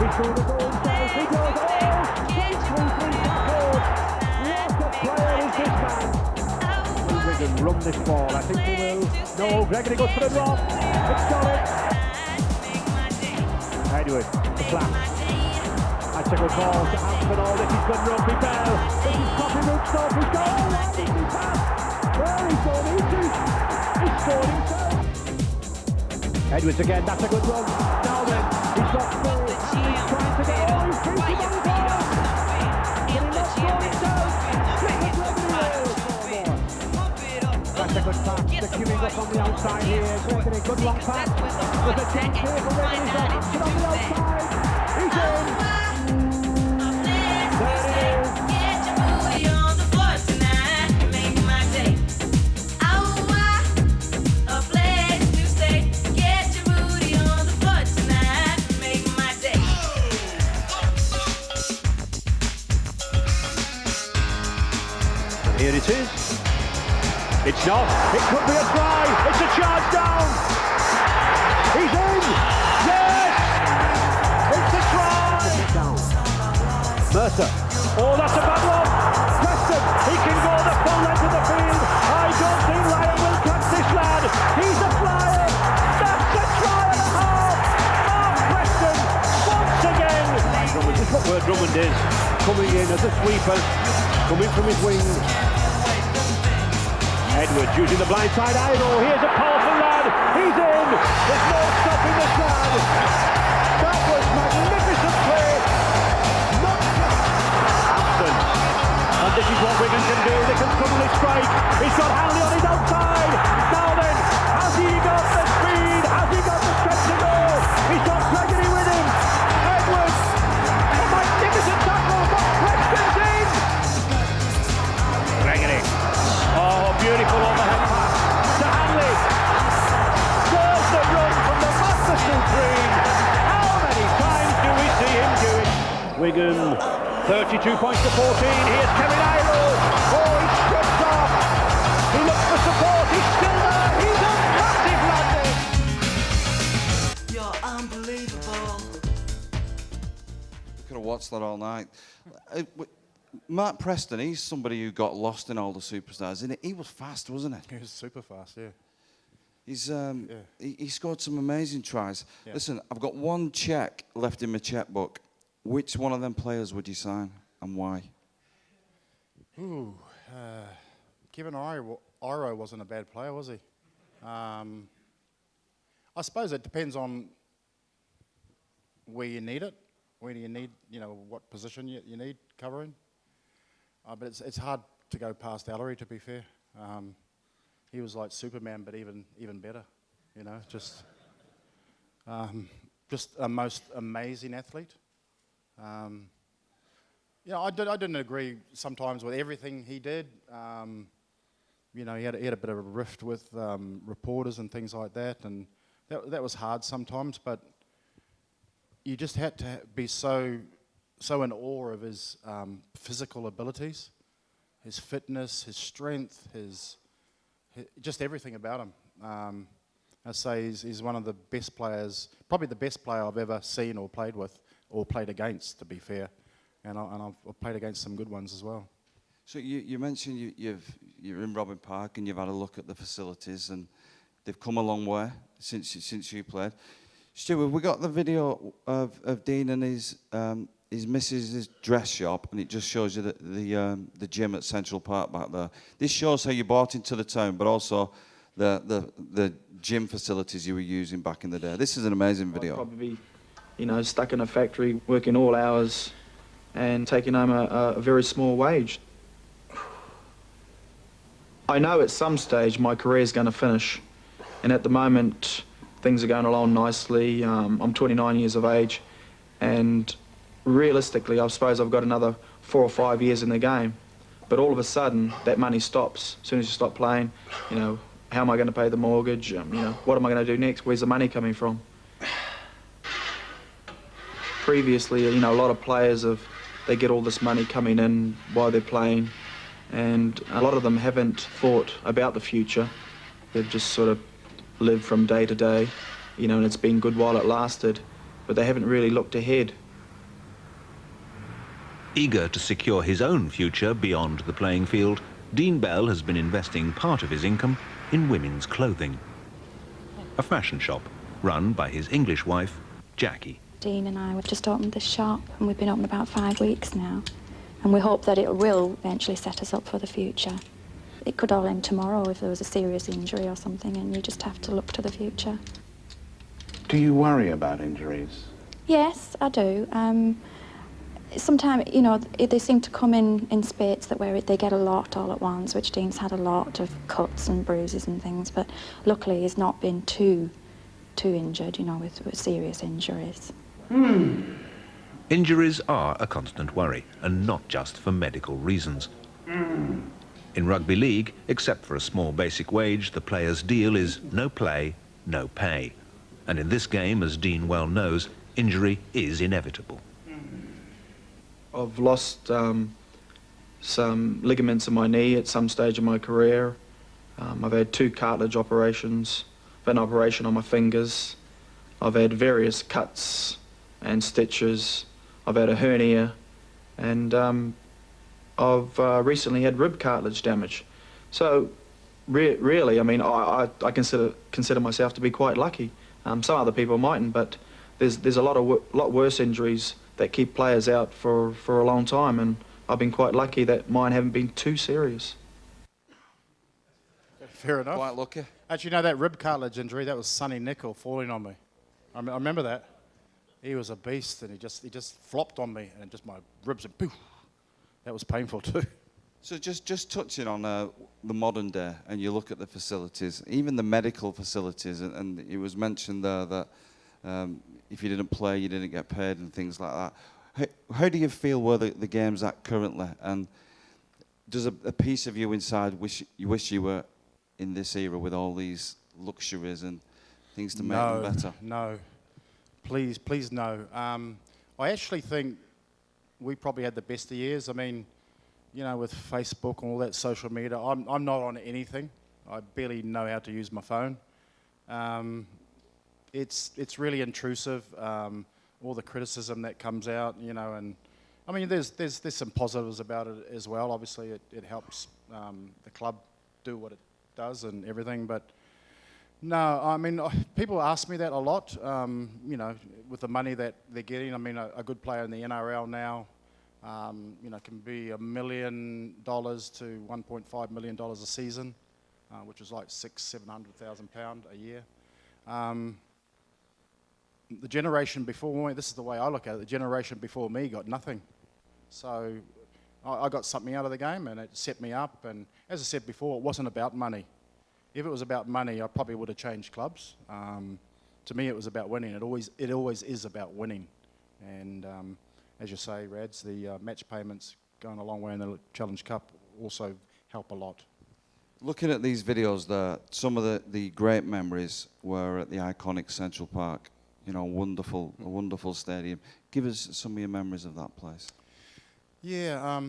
He's going to go himself. He goes, What a player is this man? Will Wigan run this ball? I think they will. No, Gregory goes for the drop. It's got it. Edwards, the flat. That's a good ball to Hampton. Oh, this is good rugby. Bell. This is Coffee Root stuff. He's got all that. This is pass. Well, he's going easy. He's scored himself. Edwards again. That's a good run. Now then, he's got space. He's trying to get. Oh, he's beating on the ball. But he must score himself. Clifford Gregory. That's a good pass. The queuing up on the outside here. Gregory, good long pass. With a chance here for Wigan. He's got Hampton on the outside. He's in. Here it is. It's not. It could be a try. It's a charge down. He's in. Yes. It's a try. Mercer. Oh, that's a bad one. Preston. He can go the full length of the field. I don't think Ryan will catch this lad. He's a flyer. That's a try and a half. Mark Preston once again. This is what where Drummond is. Coming in as a sweeper. Coming from his wing. Edwards using the blindside idle. Here's a powerful lad. He's in. There's no stopping this lad. That was magnificent play. And this is what Wigan can do. They can suddenly strike. He's got Hanley on his outside. Now then, has he got the speed? Has he got the strength to go? He's got Gregory with him. Edwards. A magnificent tackle, but Preston's in. Gregory. Oh, beautiful overhead pass to Hanley. Serves the run from the Masterson green. How many times do we see him do it? Wigan, 32 points to 14. Here's Kevin Iro. Oh, he strips off. He looks for support. He's still there. He's a massive lad. You're unbelievable. We could have watched that all night. Mark Preston, he's somebody who got lost in all the superstars, isn't it? He was fast, wasn't he? He was super fast, yeah. He's he scored some amazing tries. Yeah. Listen, I've got one check left in my checkbook. Which one of them players would you sign and why? Kevin Iro wasn't a bad player, was he? I suppose it depends on where you need it. Where do you need, what position you need covering. But it's hard to go past Ellery, to be fair. He was like Superman, but even better, just a most amazing athlete. I didn't agree sometimes with everything he did. He had a bit of a rift with reporters and things like that, and that was hard sometimes. But you just had to be so in awe of his physical abilities, his fitness, his strength, his just everything about him. I say he's one of the best players, probably the best player I've ever seen or played with or played against, to be fair. And I've played against some good ones as well. So you mentioned you're in Robin Park and you've had a look at the facilities, and they've come a long way since you played. Stuart, we got the video of Dean and his missus' dress shop, and it just shows you the gym at Central Park back there. This shows how you bought into the town, but also the gym facilities you were using back in the day. This is an amazing video. I'd probably be, stuck in a factory, working all hours, and taking home a very small wage. I know at some stage my career's going to finish, and at the moment things are going along nicely. I'm 29 years of age, and realistically I suppose I've got another 4 or 5 years in the game. But all of a sudden that money stops. As soon as you stop playing, how am I going to pay the mortgage? What am I going to do next? Where's the money coming from? Previously, a lot of players they get all this money coming in while they're playing, and a lot of them haven't thought about the future. They've just sort of lived from day to day, and it's been good while it lasted, but they haven't really looked ahead. Eager to secure his own future beyond the playing field, Dean Bell has been investing part of his income in women's clothing. A fashion shop run by his English wife, Jackie. Dean and I have just opened this shop, and we've been open about 5 weeks now, and we hope that it will eventually set us up for the future. It could all end tomorrow if there was a serious injury or something, and you just have to look to the future. Do you worry about injuries? Yes, I do. Sometimes, they seem to come in spurts where they get a lot all at once, which Dean's had a lot of cuts and bruises and things, but luckily he's not been too injured, with serious injuries. Injuries are a constant worry, and not just for medical reasons. In rugby league, except for a small basic wage, the player's deal is no play, no pay. And in this game, as Dean well knows, injury is inevitable. I've lost, some ligaments in my knee at some stage of my career. I've had 2 cartilage operations. I've had an operation on my fingers. I've had various cuts and stitches. I've had a hernia, and I've recently had rib cartilage damage. So really, I mean, I consider myself to be quite lucky. Some other people mightn't, but there's a lot worse injuries that keep players out for a long time, and I've been quite lucky that mine haven't been too serious. Fair enough. Quite lucky. Actually, no, that rib cartilage injury, that was Sonny Nicol falling on me. I remember that. He was a beast, and he just flopped on me, and just my ribs and poof. That was painful too. So just touching on the modern day, and you look at the facilities, even the medical facilities, and it was mentioned there that if you didn't play, you didn't get paid and things like that. How do you feel where the game's at currently? And does a piece of you inside wish you were in this era with all these luxuries and things to make them better? No, please no. I actually think we probably had the best of years. I mean, you know, with Facebook and all that social media, I'm not on anything. I barely know how to use my phone. It's really intrusive. All the criticism that comes out, you know, and I mean, there's some positives about it as well. Obviously, it helps the club do what it does and everything. But no, I mean, people ask me that a lot. You know, with the money that they're getting. I mean, a good player in the NRL now, you know, can be $1 million to $1.5 million a season, which is like £600,000-700,000 a year. The generation before me, this is the way I look at it, the generation before me got nothing. So I got something out of the game, and it set me up. And as I said before, it wasn't about money. If it was about money, I probably would have changed clubs. To me, it was about winning. It always is about winning. And as you say, Rads, the match payments going a long way in the Challenge Cup also help a lot. Looking at these videos, some of the great memories were at the iconic Central Park. You know, a wonderful stadium. Give us some of your memories of that place. Yeah.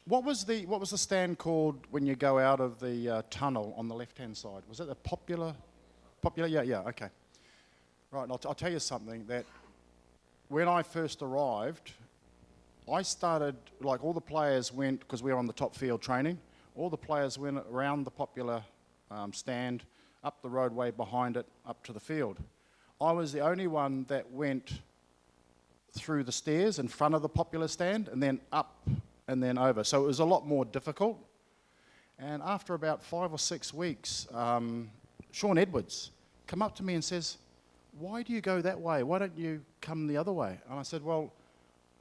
What was the stand called when you go out of the tunnel on the left-hand side? Was it the Popular? Yeah. Okay. Right. I'll tell you something. That when I first arrived, I started, like, all the players went, because we were on the top field training. All the players went around the Popular stand, up the roadway behind it, up to the field. I was the only one that went through the stairs in front of the Popular stand and then up and then over. So it was a lot more difficult. And after about 5 or 6 weeks, Sean Edwards come up to me and says, "Why do you go that way? Why don't you come the other way?" And I said, "Well,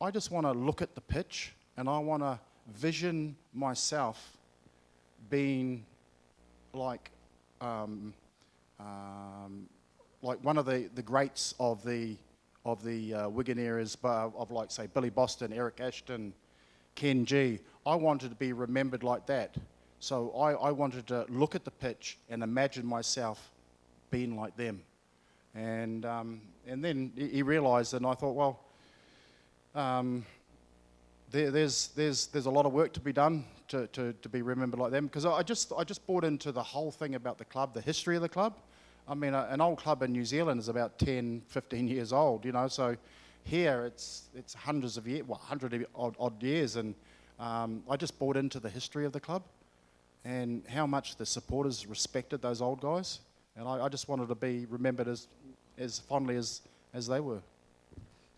I just want to look at the pitch, and I want to vision myself being like one of the greats of the Wigan eras, of like, say, Billy Boston, Eric Ashton, Ken G. I wanted to be remembered like that. So I wanted to look at the pitch and imagine myself being like them. And then he realised, and I thought, well, there's a lot of work to be done to be remembered like them, because I just bought into the whole thing about the club, the history of the club. I mean, an old club in New Zealand is about 10, 15 years old, you know, so here it's hundreds of years, 100 odd years, and I just bought into the history of the club and how much the supporters respected those old guys, and I just wanted to be remembered as fondly as they were.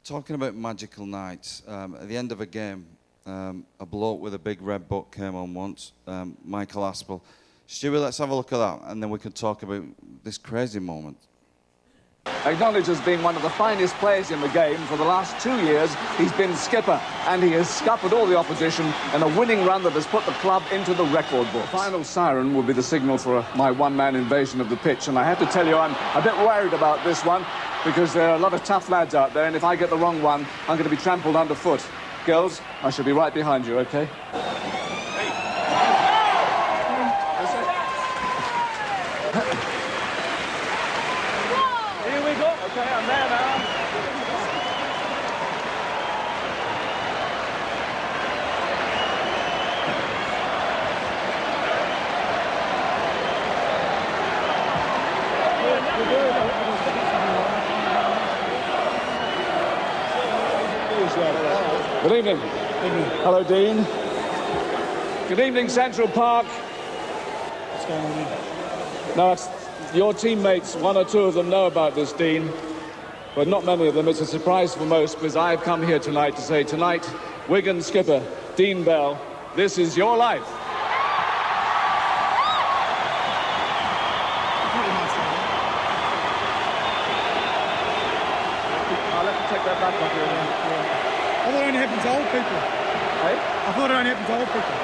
Talking about magical nights, at the end of a game, a bloke with a big red book came on once, Michael Aspel. Stewie, let's have a look at that, and then we can talk about this crazy moment. Acknowledged as being one of the finest players in the game. For the last 2 years, he's been skipper, and he has scuppered all the opposition in a winning run that has put the club into the record book. The final siren will be the signal for my one-man invasion of the pitch, and I have to tell you, I'm a bit worried about this one, because there are a lot of tough lads out there, and if I get the wrong one, I'm going to be trampled underfoot. Girls, I shall be right behind you, okay? Here we go. Okay, I'm there now. evening. Hello, Dean. Good evening, Central Park. What's going on here? Now, it's your teammates, one or two of them know about this, Dean, but not many of them. It's a surprise for most, because I've come here tonight to say, tonight, Wigan skipper Dean Bell, this is your life. I'll have to take that back off you. I thought it only happened to old people. Hey? I thought it only happened to old people.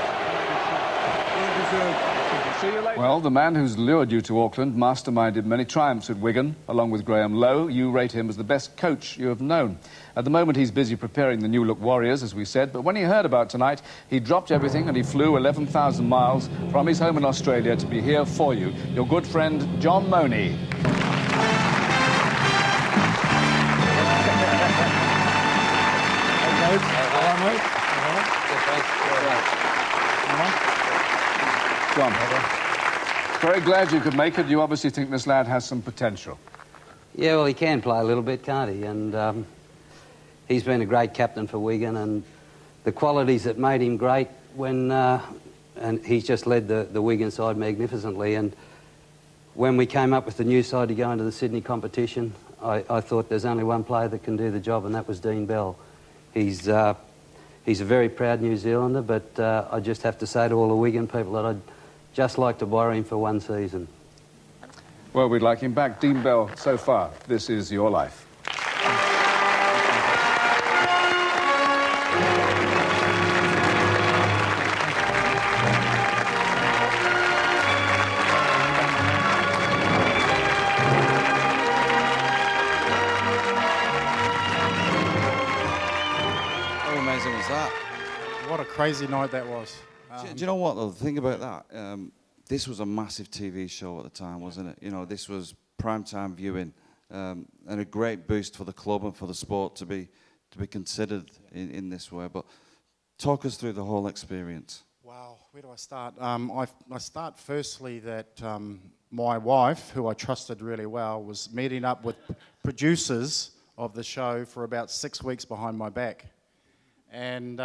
See you later. Well, the man who's lured you to Auckland masterminded many triumphs at Wigan, along with Graham Lowe. You rate him as the best coach you have known. At the moment, he's busy preparing the New Look Warriors, as we said, but when he heard about tonight, he dropped everything and he flew 11,000 miles from his home in Australia to be here for you. Your good friend, John Money. John, very glad you could make it. You obviously think this lad has some potential. Yeah, well, he can play a little bit, can't he? And he's been a great captain for Wigan, and the qualities that made him great when... and he's just led the Wigan side magnificently. And when we came up with the new side to go into the Sydney competition, I thought there's only one player that can do the job, and that was Dean Bell. He's a very proud New Zealander, but I just have to say to all the Wigan people that I'd just like to borrow him for one season. Well, we'd like him back. Dean Bell, so far, this is your life. How amazing was that? What a crazy night that was. Do you know what, though? The thing about that, this was a massive TV show at the time, wasn't it? You know, this was primetime viewing, and a great boost for the club and for the sport to be considered in this way. But talk us through the whole experience. Wow, where do I start? I start firstly that my wife, who I trusted really well, was meeting up with producers of the show for about 6 weeks behind my back. And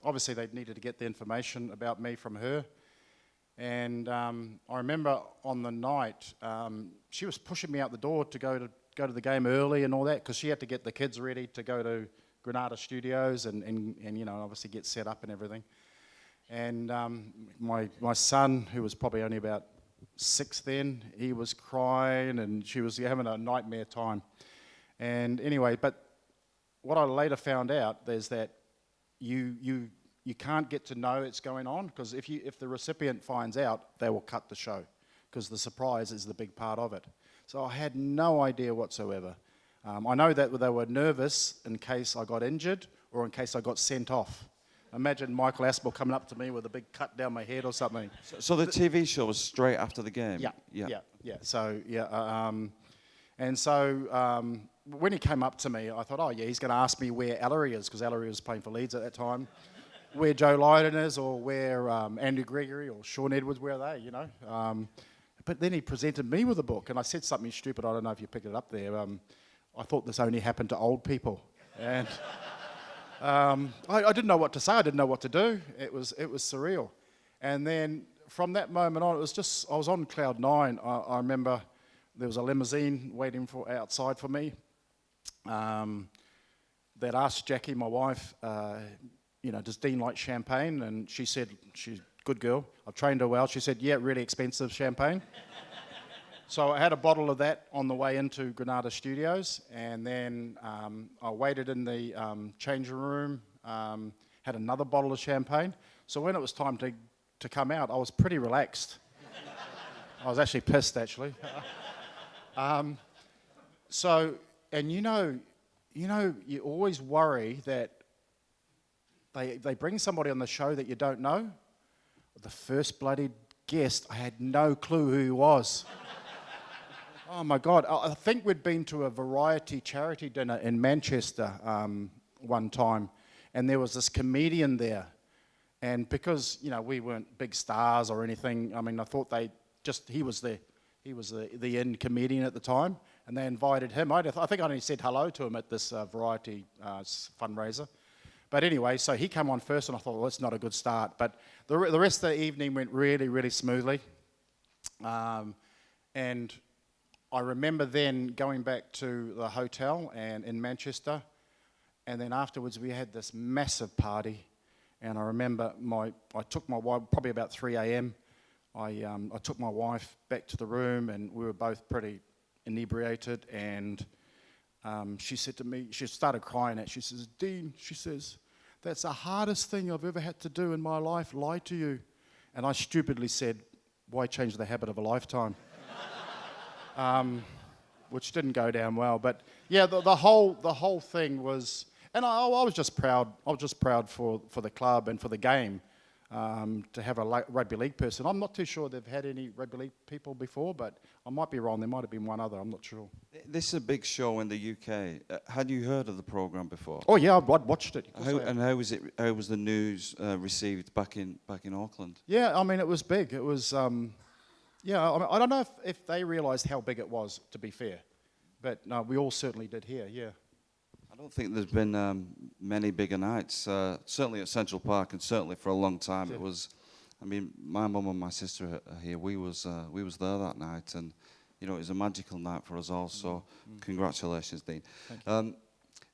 obviously they needed to get the information about me from her. And I remember on the night, she was pushing me out the door to go to the game early and all that, because she had to get the kids ready to go to Granada Studios and you know, obviously get set up and everything. And my son, who was probably only about 6 then, he was crying and she was having a nightmare time. And anyway, but what I later found out is that you can't get to know it's going on, because if the recipient finds out, they will cut the show, because the surprise is the big part of it. So I had no idea whatsoever. I know that they were nervous in case I got injured or in case I got sent off. Imagine Michael Aspel coming up to me with a big cut down my head or something. So the TV show was straight after the game? Yeah. So, yeah. And so when he came up to me, I thought, oh, yeah, he's going to ask me where Ellery is, because Ellery was playing for Leeds at that time, where Joe Lydon is, or where Andrew Gregory or Sean Edwards, where are they, you know? But then he presented me with a book, and I said something stupid. I don't know if you picked it up there. I thought this only happened to old people. And I didn't know what to say. I didn't know what to do. It was surreal. And then from that moment on, it was just, I was on cloud nine. I remember there was a limousine waiting outside for me. That asked Jackie, my wife, you know, does Dean like champagne? And she said, she's a good girl. I've trained her well. She said, yeah, really expensive champagne. So I had a bottle of that on the way into Granada Studios, and then I waited in the changing room, had another bottle of champagne. So when it was time to come out, I was pretty relaxed. I was actually pissed, actually. So, and you know, you always worry that they bring somebody on the show that you don't know. The first bloody guest, I had no clue who he was. Oh my God, I think we'd been to a variety charity dinner in Manchester one time, and there was this comedian there. And because, you know, we weren't big stars or anything, I mean, I thought he was the in comedian at the time, and they invited him. I think I only said hello to him at this variety fundraiser. But anyway, so he came on first, and I thought, well, that's not a good start. But the rest of the evening went really, really smoothly. And I remember then going back to the hotel and in Manchester, and then afterwards we had this massive party. And I remember I took my wife, probably about 3 a.m., I took my wife back to the room, and we were both pretty inebriated, and she said to me, she started crying she says, Dean, she says, that's the hardest thing I've ever had to do in my life, lie to you. And I stupidly said, why change the habit of a lifetime? Which didn't go down well, but yeah, the whole thing was, and I was just proud. I was just proud for the club and for the game to have a rugby league person. I'm not too sure they've had any rugby league people before, but I might be wrong. There might have been one other. I'm not sure. This is a big show in the UK. Had you heard of the programme before? Oh yeah, I'd watched it. How was it? How was the news received back in Auckland? Yeah, I mean it was big. It was. Yeah, I mean, I don't know if they realised how big it was. To be fair, but no, we all certainly did here. Yeah. I don't think there's been many bigger nights. Certainly at Central Park, and certainly for a long time. Yeah. It was. I mean, my mum and my sister are here. We was there that night, and you know, it was a magical night for us all. So, congratulations, Dean.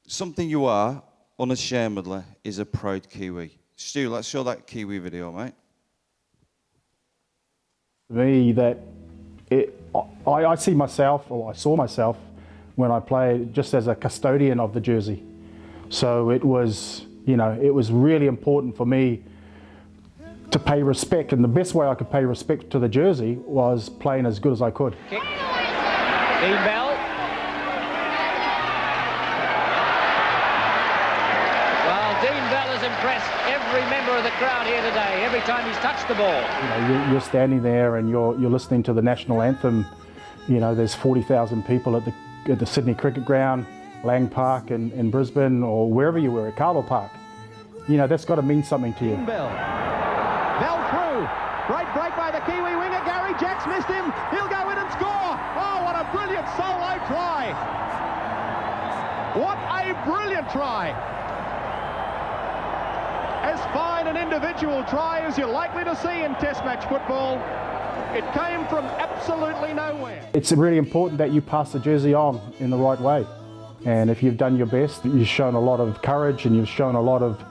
Something you are unashamedly is a proud Kiwi. Stu, let's show that Kiwi video, mate. For me, I see myself, or I saw myself, when I played just as a custodian of the jersey. So it was, you know, it was really important for me to pay respect, and the best way I could pay respect to the jersey was playing as good as I could. Kick. Dean Bell. Well, Dean Bell has impressed every member of the crowd here today, every time he's touched the ball. You know, you're standing there and you're listening to the national anthem. You know, there's 40,000 people at the Sydney Cricket Ground, Lang Park in Brisbane, or wherever you were, at Carlo Park. You know, that's got to mean something to you. Bell. Bell through. Great break by the Kiwi winger. Gary Jacks missed him. He'll go in and score. Oh, what a brilliant solo try. What a brilliant try. As fine an individual try as you're likely to see in Test match football. It came from absolutely nowhere. It's really important that you pass the jersey on in the right way. And if you've done your best, you've shown a lot of courage, and you've shown a lot of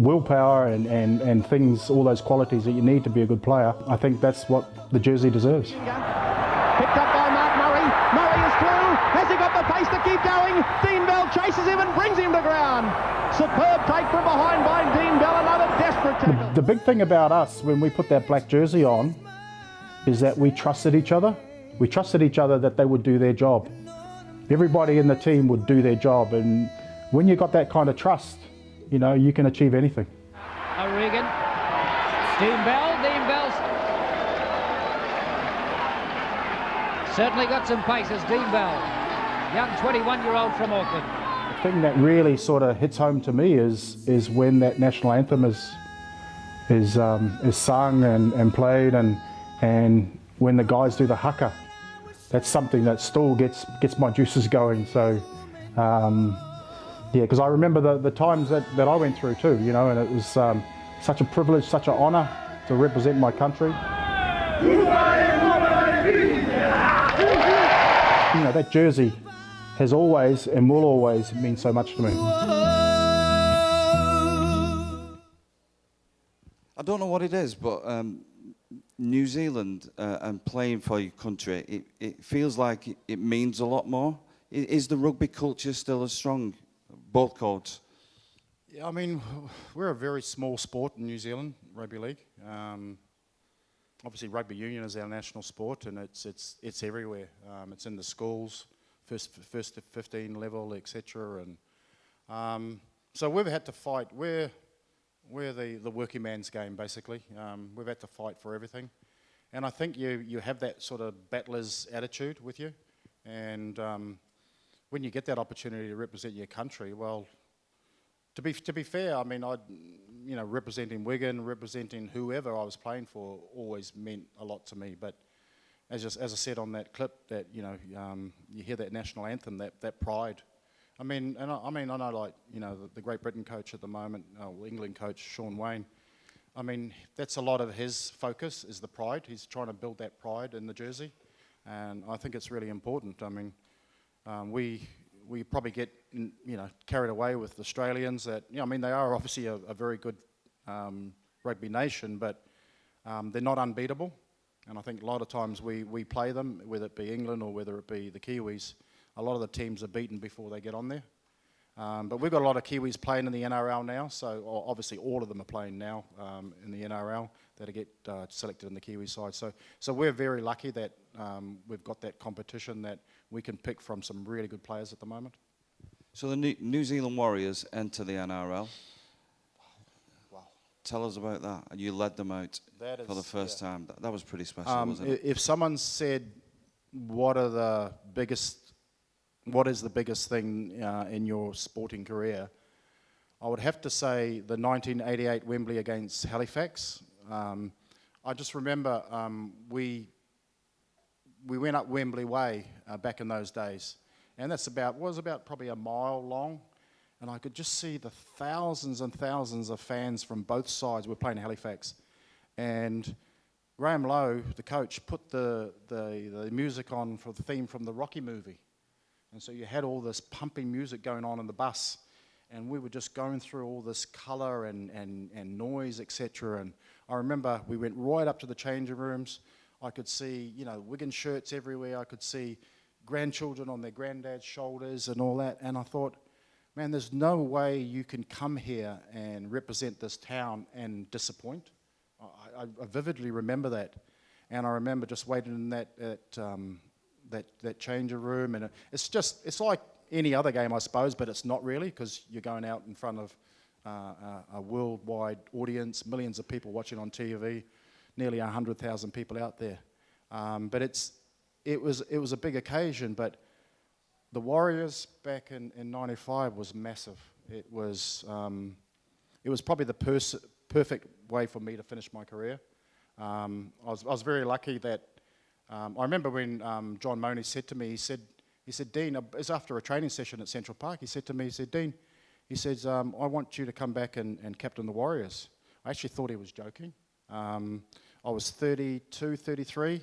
willpower and things, all those qualities that you need to be a good player. I think that's what the jersey deserves. Picked up by Mark Murray. Murray is through. Has he got the pace to keep going? Dean Bell chases him and brings him to ground. Superb take from behind by Dean Bell. Another desperate tackle. The big thing about us when we put that black jersey on is that we trusted each other. We trusted each other that they would do their job. Everybody in the team would do their job, and when you got that kind of trust, you know, you can achieve anything. O'Regan. Dean Bell. Certainly got some pace as Dean Bell. Young 21-year-old from Auckland. The thing that really sort of hits home to me is when that national anthem is sung and played, and when the guys do the haka. That's something that still gets my juices going. So, yeah, because I remember the times that I went through too, you know, and it was such a privilege, such an honour to represent my country. You know, that jersey has always and will always mean so much to me. I don't know what it is, but New Zealand and playing for your country, it feels like it means a lot more. Is the rugby culture still as strong, both codes? Yeah, I mean, we're a very small sport in New Zealand, rugby league. Obviously, rugby union is our national sport, and it's everywhere. It's in the schools, first to 15 level, etc. And so we've had to fight. We're the working man's game, basically. We've had to fight for everything. And I think you have that sort of battler's attitude with you. And when you get that opportunity to represent your country, well, to be fair, I mean, representing Wigan, representing whoever I was playing for always meant a lot to me. But as I said on that clip, that you hear that national anthem, that pride I mean, I know, like, you know, the Great Britain coach at the moment, England coach Sean Wayne. I mean, that's a lot of his focus is the pride. He's trying to build that pride in the jersey, and I think it's really important. I mean, we probably get carried away with Australians. That I mean, they are obviously a very good rugby nation, but they're not unbeatable. And I think a lot of times we play them, whether it be England or whether it be the Kiwis. A lot of the teams are beaten before they get on there. But we've got a lot of Kiwis playing in the NRL now, so obviously all of them are playing now in the NRL that get selected in the Kiwi side. So we're very lucky that we've got that competition that we can pick from some really good players at the moment. So the New Zealand Warriors enter the NRL. Wow. Tell us about that. And you led them out for the first time. That was pretty special, wasn't it? If someone said, what is the biggest thing in your sporting career, I would have to say the 1988 Wembley against Halifax. I just remember we went up Wembley Way back in those days, and was about probably a mile long, and I could just see the thousands and thousands of fans from both sides. We're playing Halifax, and Graham Lowe, the coach, put the music on for the theme from the Rocky movie. And so you had all this pumping music going on in the bus, and we were just going through all this colour and noise, etc. And I remember we went right up to the changing rooms. I could see, Wigan shirts everywhere. I could see grandchildren on their granddad's shoulders and all that. And I thought, man, there's no way you can come here and represent this town and disappoint. I vividly remember that. And I remember just waiting in that changer room, and it's like any other game, I suppose, but it's not really, because you're going out in front of a worldwide audience, millions of people watching on TV, nearly 100,000 people out there. But it was a big occasion. But the Warriors back in '95 was massive. It was probably the perfect way for me to finish my career. I was very lucky that. I remember when John Money said to me, he said, Dean, it was after a training session at Central Park, he said to me, Dean, I want you to come back and captain the Warriors. I actually thought he was joking. I was 32, 33.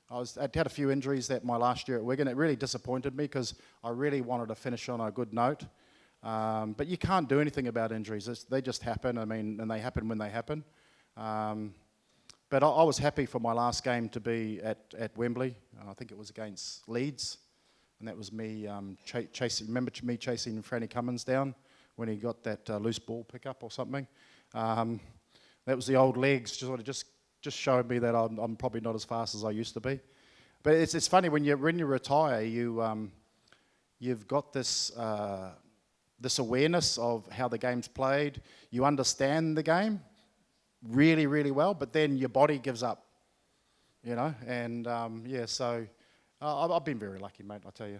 I'd had a few injuries my last year at Wigan. It really disappointed me because I really wanted to finish on a good note. But you can't do anything about injuries. They just happen, and they happen when they happen. But I was happy for my last game to be at Wembley. I think it was against Leeds, and that was me chasing. Remember me chasing Franny Cummins down when he got that loose ball pickup or something. That was the old legs. Just showed me that I'm probably not as fast as I used to be. But it's funny when you retire, you've got this awareness of how the game's played. You understand the game really, really well, but then your body gives up, and so I've been very lucky, mate, I tell you.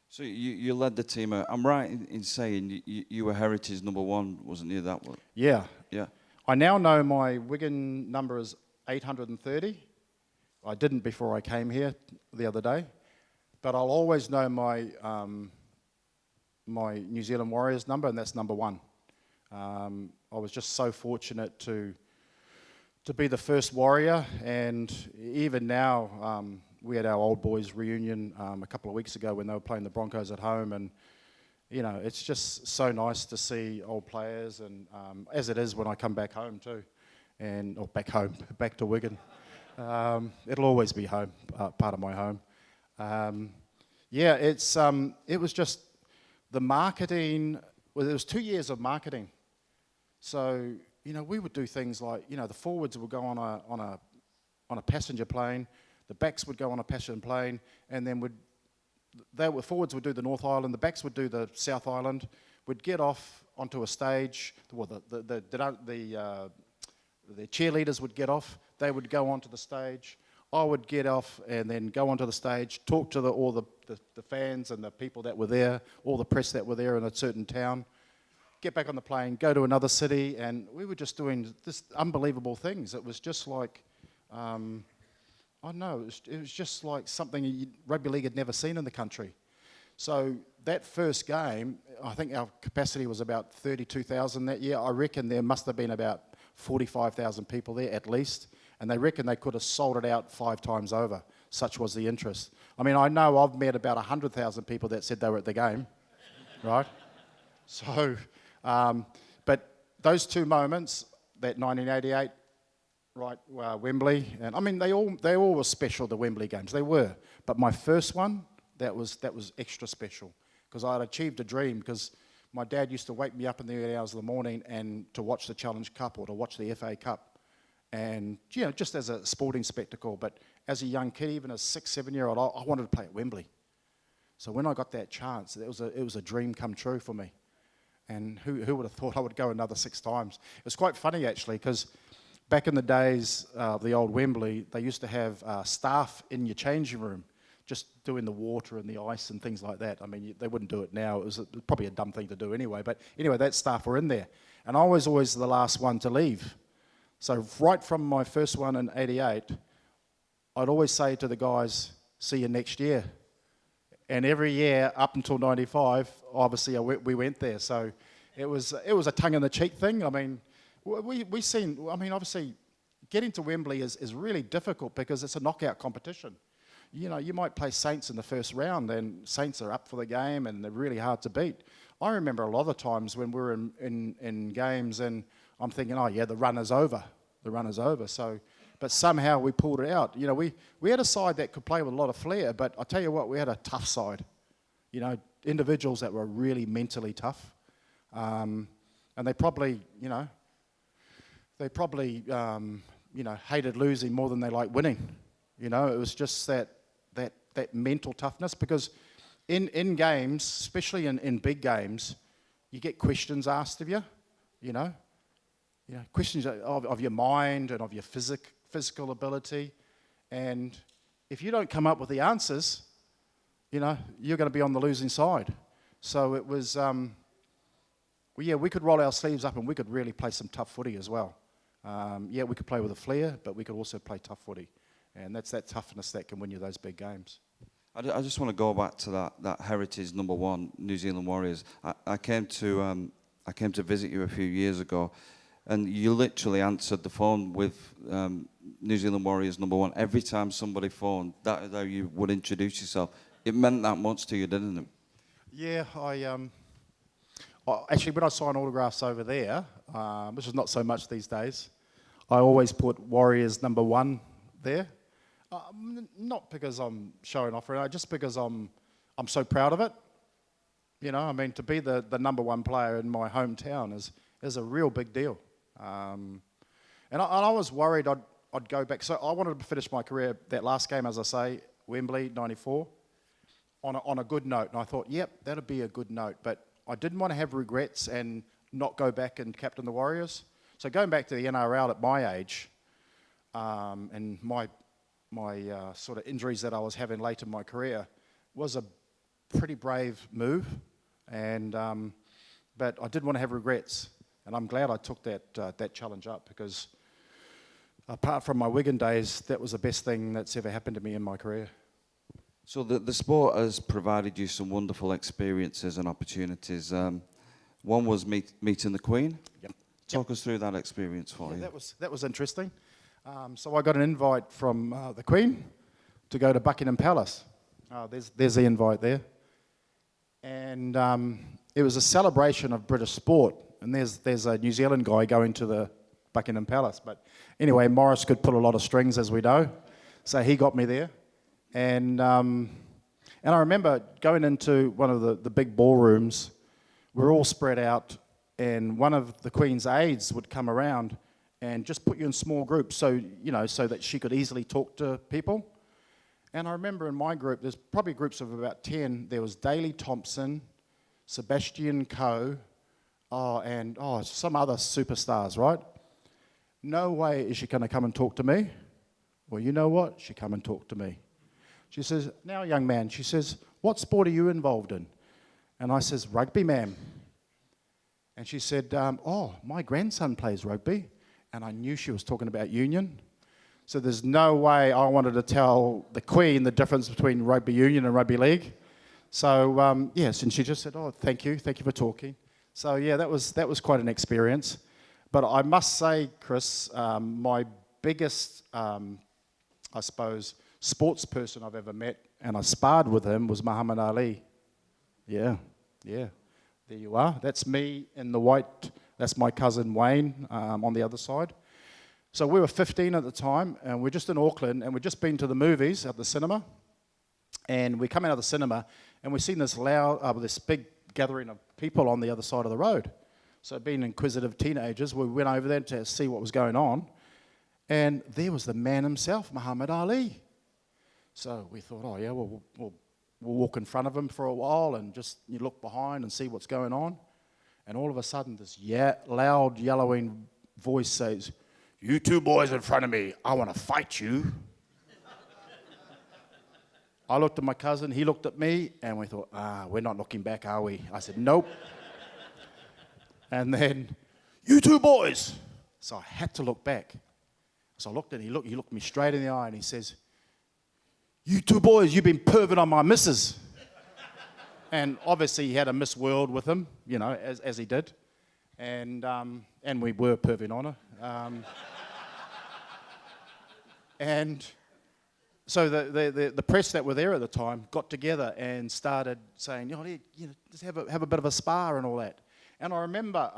So you led the team out. I'm right in saying you were Heritage #1, wasn't you, that one? Yeah. Yeah. I now know my Wigan number is 830. I didn't before I came here the other day, but I'll always know my New Zealand Warriors number, and that's #1. I was just so fortunate to be the first Warrior, and even now, we had our old boys reunion a couple of weeks ago when they were playing the Broncos at home, and it's just so nice to see old players, and as it is when I come back home too, or back to Wigan. It'll always be home, part of my home. It was just the marketing. Well, there was 2 years of marketing, so. We would do things like, the forwards would go on a passenger plane, the backs would go on a passenger plane, and then forwards would do the North Island, the backs would do the South Island. We'd get off onto a stage. Well, the cheerleaders would get off. They would go onto the stage. I would get off and then go onto the stage, talk to all the fans and the people that were there, all the press that were there in a certain town. Get back on the plane, go to another city, and we were just doing this unbelievable things. It was just like, I don't know, it was just like something rugby league had never seen in the country. So that first game, I think our capacity was about 32,000 that year. I reckon there must have been about 45,000 people there at least, and they reckon they could have sold it out 5 times over. Such was the interest. I mean, I know I've met about 100,000 people that said they were at the game, right? So, but those 2 moments, that 1988, right, Wembley, and I mean, they all were special, the Wembley games. They were, but my first one, that was extra special, because I had achieved a dream, because my dad used to wake me up in the early hours of the morning and to watch the Challenge Cup or to watch the FA Cup, and you know, just as a sporting spectacle. But as a young kid, even a 6-7-year-old, I wanted to play at Wembley. So when I got that chance, it was a dream come true for me. And who would have thought I would go another 6 times? It was quite funny actually, because back in the days of the old Wembley, they used to have staff in your changing room, just doing the water and the ice and things like that. I mean, they wouldn't do it now. It was probably a dumb thing to do anyway. But anyway, that staff were in there. And I was always the last one to leave. So right from my first one in 88, I'd always say to the guys, see you next year. And every year up until 95, obviously we went there. So it was a tongue-in-the-cheek thing. I mean, obviously getting to Wembley is really difficult because it's a knockout competition. You know, you might play Saints in the first round, and Saints are up for the game, and they're really hard to beat. I remember a lot of the times when we were in games, and I'm thinking, oh yeah, the run is over. The run is over. So, but somehow we pulled it out. You know, we had a side that could play with a lot of flair, but I tell you what, we had a tough side. You know, individuals that were really mentally tough, and they probably, hated losing more than they liked winning. You know, it was just that mental toughness, because in games, especially in big games, you get questions asked of you, questions of your mind and of your physical ability, and if you don't come up with the answers, you're going to be on the losing side. So it was, we could roll our sleeves up and we could really play some tough footy as well. We could play with a flair, but we could also play tough footy. And that's that toughness that can win you those big games. I just want to go back to that heritage #1 New Zealand Warriors. I came to visit you a few years ago, and you literally answered the phone with New Zealand Warriors #1 every time somebody phoned. That's how you would introduce yourself. It meant that much to you, didn't it? Yeah, actually, when I sign autographs over there, which is not so much these days, I always put Warriors #1 there. Not because I'm showing off, just because I'm so proud of it. To be the #1 player in my hometown is a real big deal. And I was worried I'd go back. So I wanted to finish my career, that last game, as I say, Wembley, 94, on a good note. And I thought, yep, that'd be a good note. But I didn't want to have regrets and not go back and captain the Warriors. So going back to the NRL at my age, and my sort of injuries that I was having late in my career, was a pretty brave move, and but I didn't want to have regrets, and I'm glad I took that challenge up, because apart from my Wigan days, that was the best thing that's ever happened to me in my career. So the sport has provided you some wonderful experiences and opportunities. One was meeting the Queen. Yep. Talk us through that experience for you. That was interesting. So I got an invite from the Queen to go to Buckingham Palace. There's the invite there. And it was a celebration of British sport. And there's a New Zealand guy going to the Buckingham Palace. But anyway, Morris could pull a lot of strings, as we know. So he got me there. And I remember going into one of the big ballrooms. We're all spread out. And one of the Queen's aides would come around and just put you in small groups, so that she could easily talk to people. And I remember in my group, there's probably groups of about 10. There was Daley Thompson, Sebastian Coe, and some other superstars, right? No way is she going to come and talk to me. Well, you know what? She come and talked to me. She says, now young man, she says, what sport are you involved in? And I says, rugby, ma'am. And she said, my grandson plays rugby. And I knew she was talking about union. So there's no way I wanted to tell the Queen the difference between rugby union and rugby league. So, yes, and she just said, oh, thank you for talking. So, yeah, that was quite an experience. But I must say, Kris, my biggest, I suppose, sports person I've ever met, and I sparred with him, was Muhammad Ali. Yeah. There you are. That's me in the white. That's my cousin Wayne on the other side. So we were 15 at the time, and we're just in Auckland, and we'd just been to the movies at the cinema. And we come out of the cinema, and we've seen this big gathering of people on the other side of the road. So being inquisitive teenagers, we went over there to see what was going on. And there was the man himself, Muhammad Ali. So we thought, oh yeah, we'll walk in front of him for a while and just you look behind and see what's going on. And all of a sudden, this loud, yellowing voice says, "You two boys in front of me, I want to fight you." I looked at my cousin, he looked at me, and we thought, we're not looking back, are we? I said, nope. And then, "You two boys." So I had to look back. So I looked and he looked me straight in the eye and he says, "You two boys, you've been perving on my missus." And obviously he had a Miss World with him, you know, as he did. And we were perving on her. And so the press that were there at the time got together and started saying, just have a bit of a spar and all that. And I remember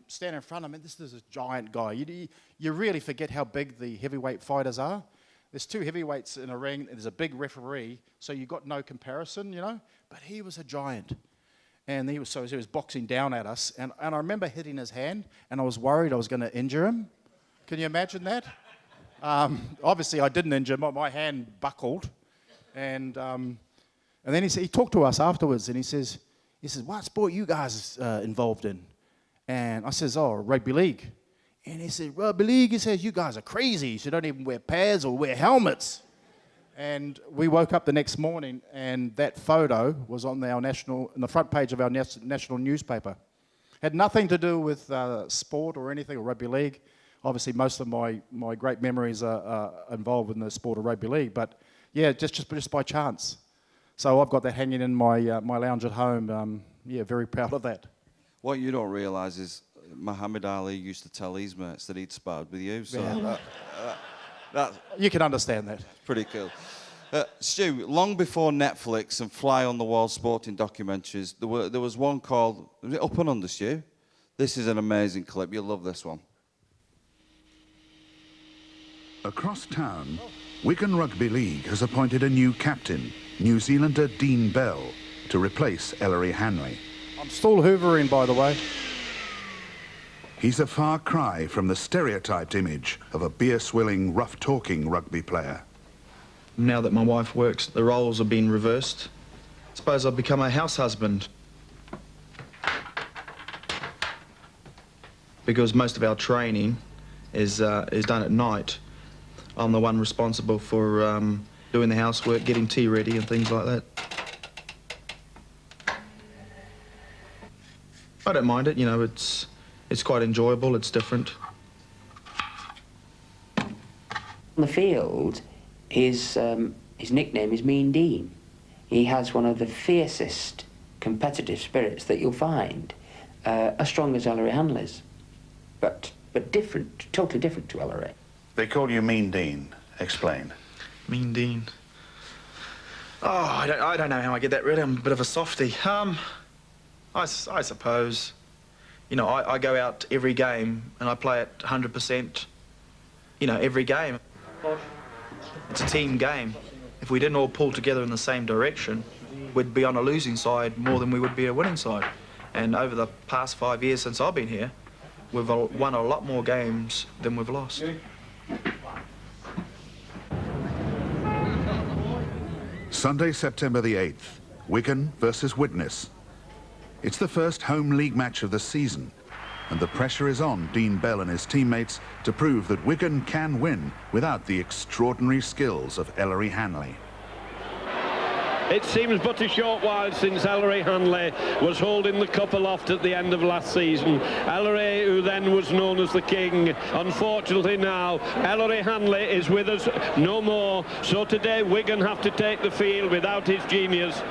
standing in front of him, this is a giant guy. You really forget how big the heavyweight fighters are. There's two heavyweights in a ring, and there's a big referee, so you've got no comparison, you know. But he was a giant. And he was boxing down at us, and I remember hitting his hand, and I was worried I was going to injure him. Can you imagine that? Obviously, I didn't injure him. My hand buckled. And then he talked to us afterwards, and he says, "What sport you guys involved in?" And I says, "Oh, rugby league." And he said, "Rugby league?" He says, "You guys are crazy. You don't even wear pads or wear helmets." And we woke up the next morning, and that photo was on the front page of our national newspaper. Had nothing to do with sport or anything, or rugby league. Obviously, most of my great memories are involved in the sport of rugby league. But yeah, just by chance. So I've got that hanging in my lounge at home. Very proud of that. What you don't realise is Muhammad Ali used to tell his mates that he'd sparred with you. So that you can understand that. Pretty cool. Stu, long before Netflix and fly-on-the-wall sporting documentaries, there was one called, was it Up and Under, Stu? This is an amazing clip. You'll love this one. Across town, Wigan Rugby League has appointed a new captain, New Zealander Dean Bell, to replace Ellery Hanley. I'm still hoovering, by the way. He's a far cry from the stereotyped image of a beer-swilling, rough-talking rugby player. Now that my wife works, the roles have been reversed. I suppose I've become a house husband. Because most of our training is done at night. I'm the one responsible for doing the housework, getting tea ready and things like that. I don't mind it, you know, it's quite enjoyable, it's different. On the field, his nickname is Mean Dean. He has one of the fiercest competitive spirits that you'll find, as strong as Ellery Hanley's, but different, totally different to Ellery. They call you Mean Dean. Explain. Mean Dean. Oh, I don't know how I get that really. I'm a bit of a softie. I suppose, you know, I go out every game and I play at 100%, you know, every game. It's a team game. If we didn't all pull together in the same direction, we'd be on a losing side more than we would be a winning side. And over the past 5 years since I've been here, we've won a lot more games than we've lost. Sunday, September the 8th, Wigan versus Widnes. It's the first home league match of the season, and the pressure is on Dean Bell and his teammates to prove that Wigan can win without the extraordinary skills of Ellery Hanley. It seems but a short while since Ellery Hanley was holding the cup aloft at the end of last season. Ellery, who then was known as the King. Unfortunately now, Ellery Hanley is with us no more. So today Wigan have to take the field without his genius.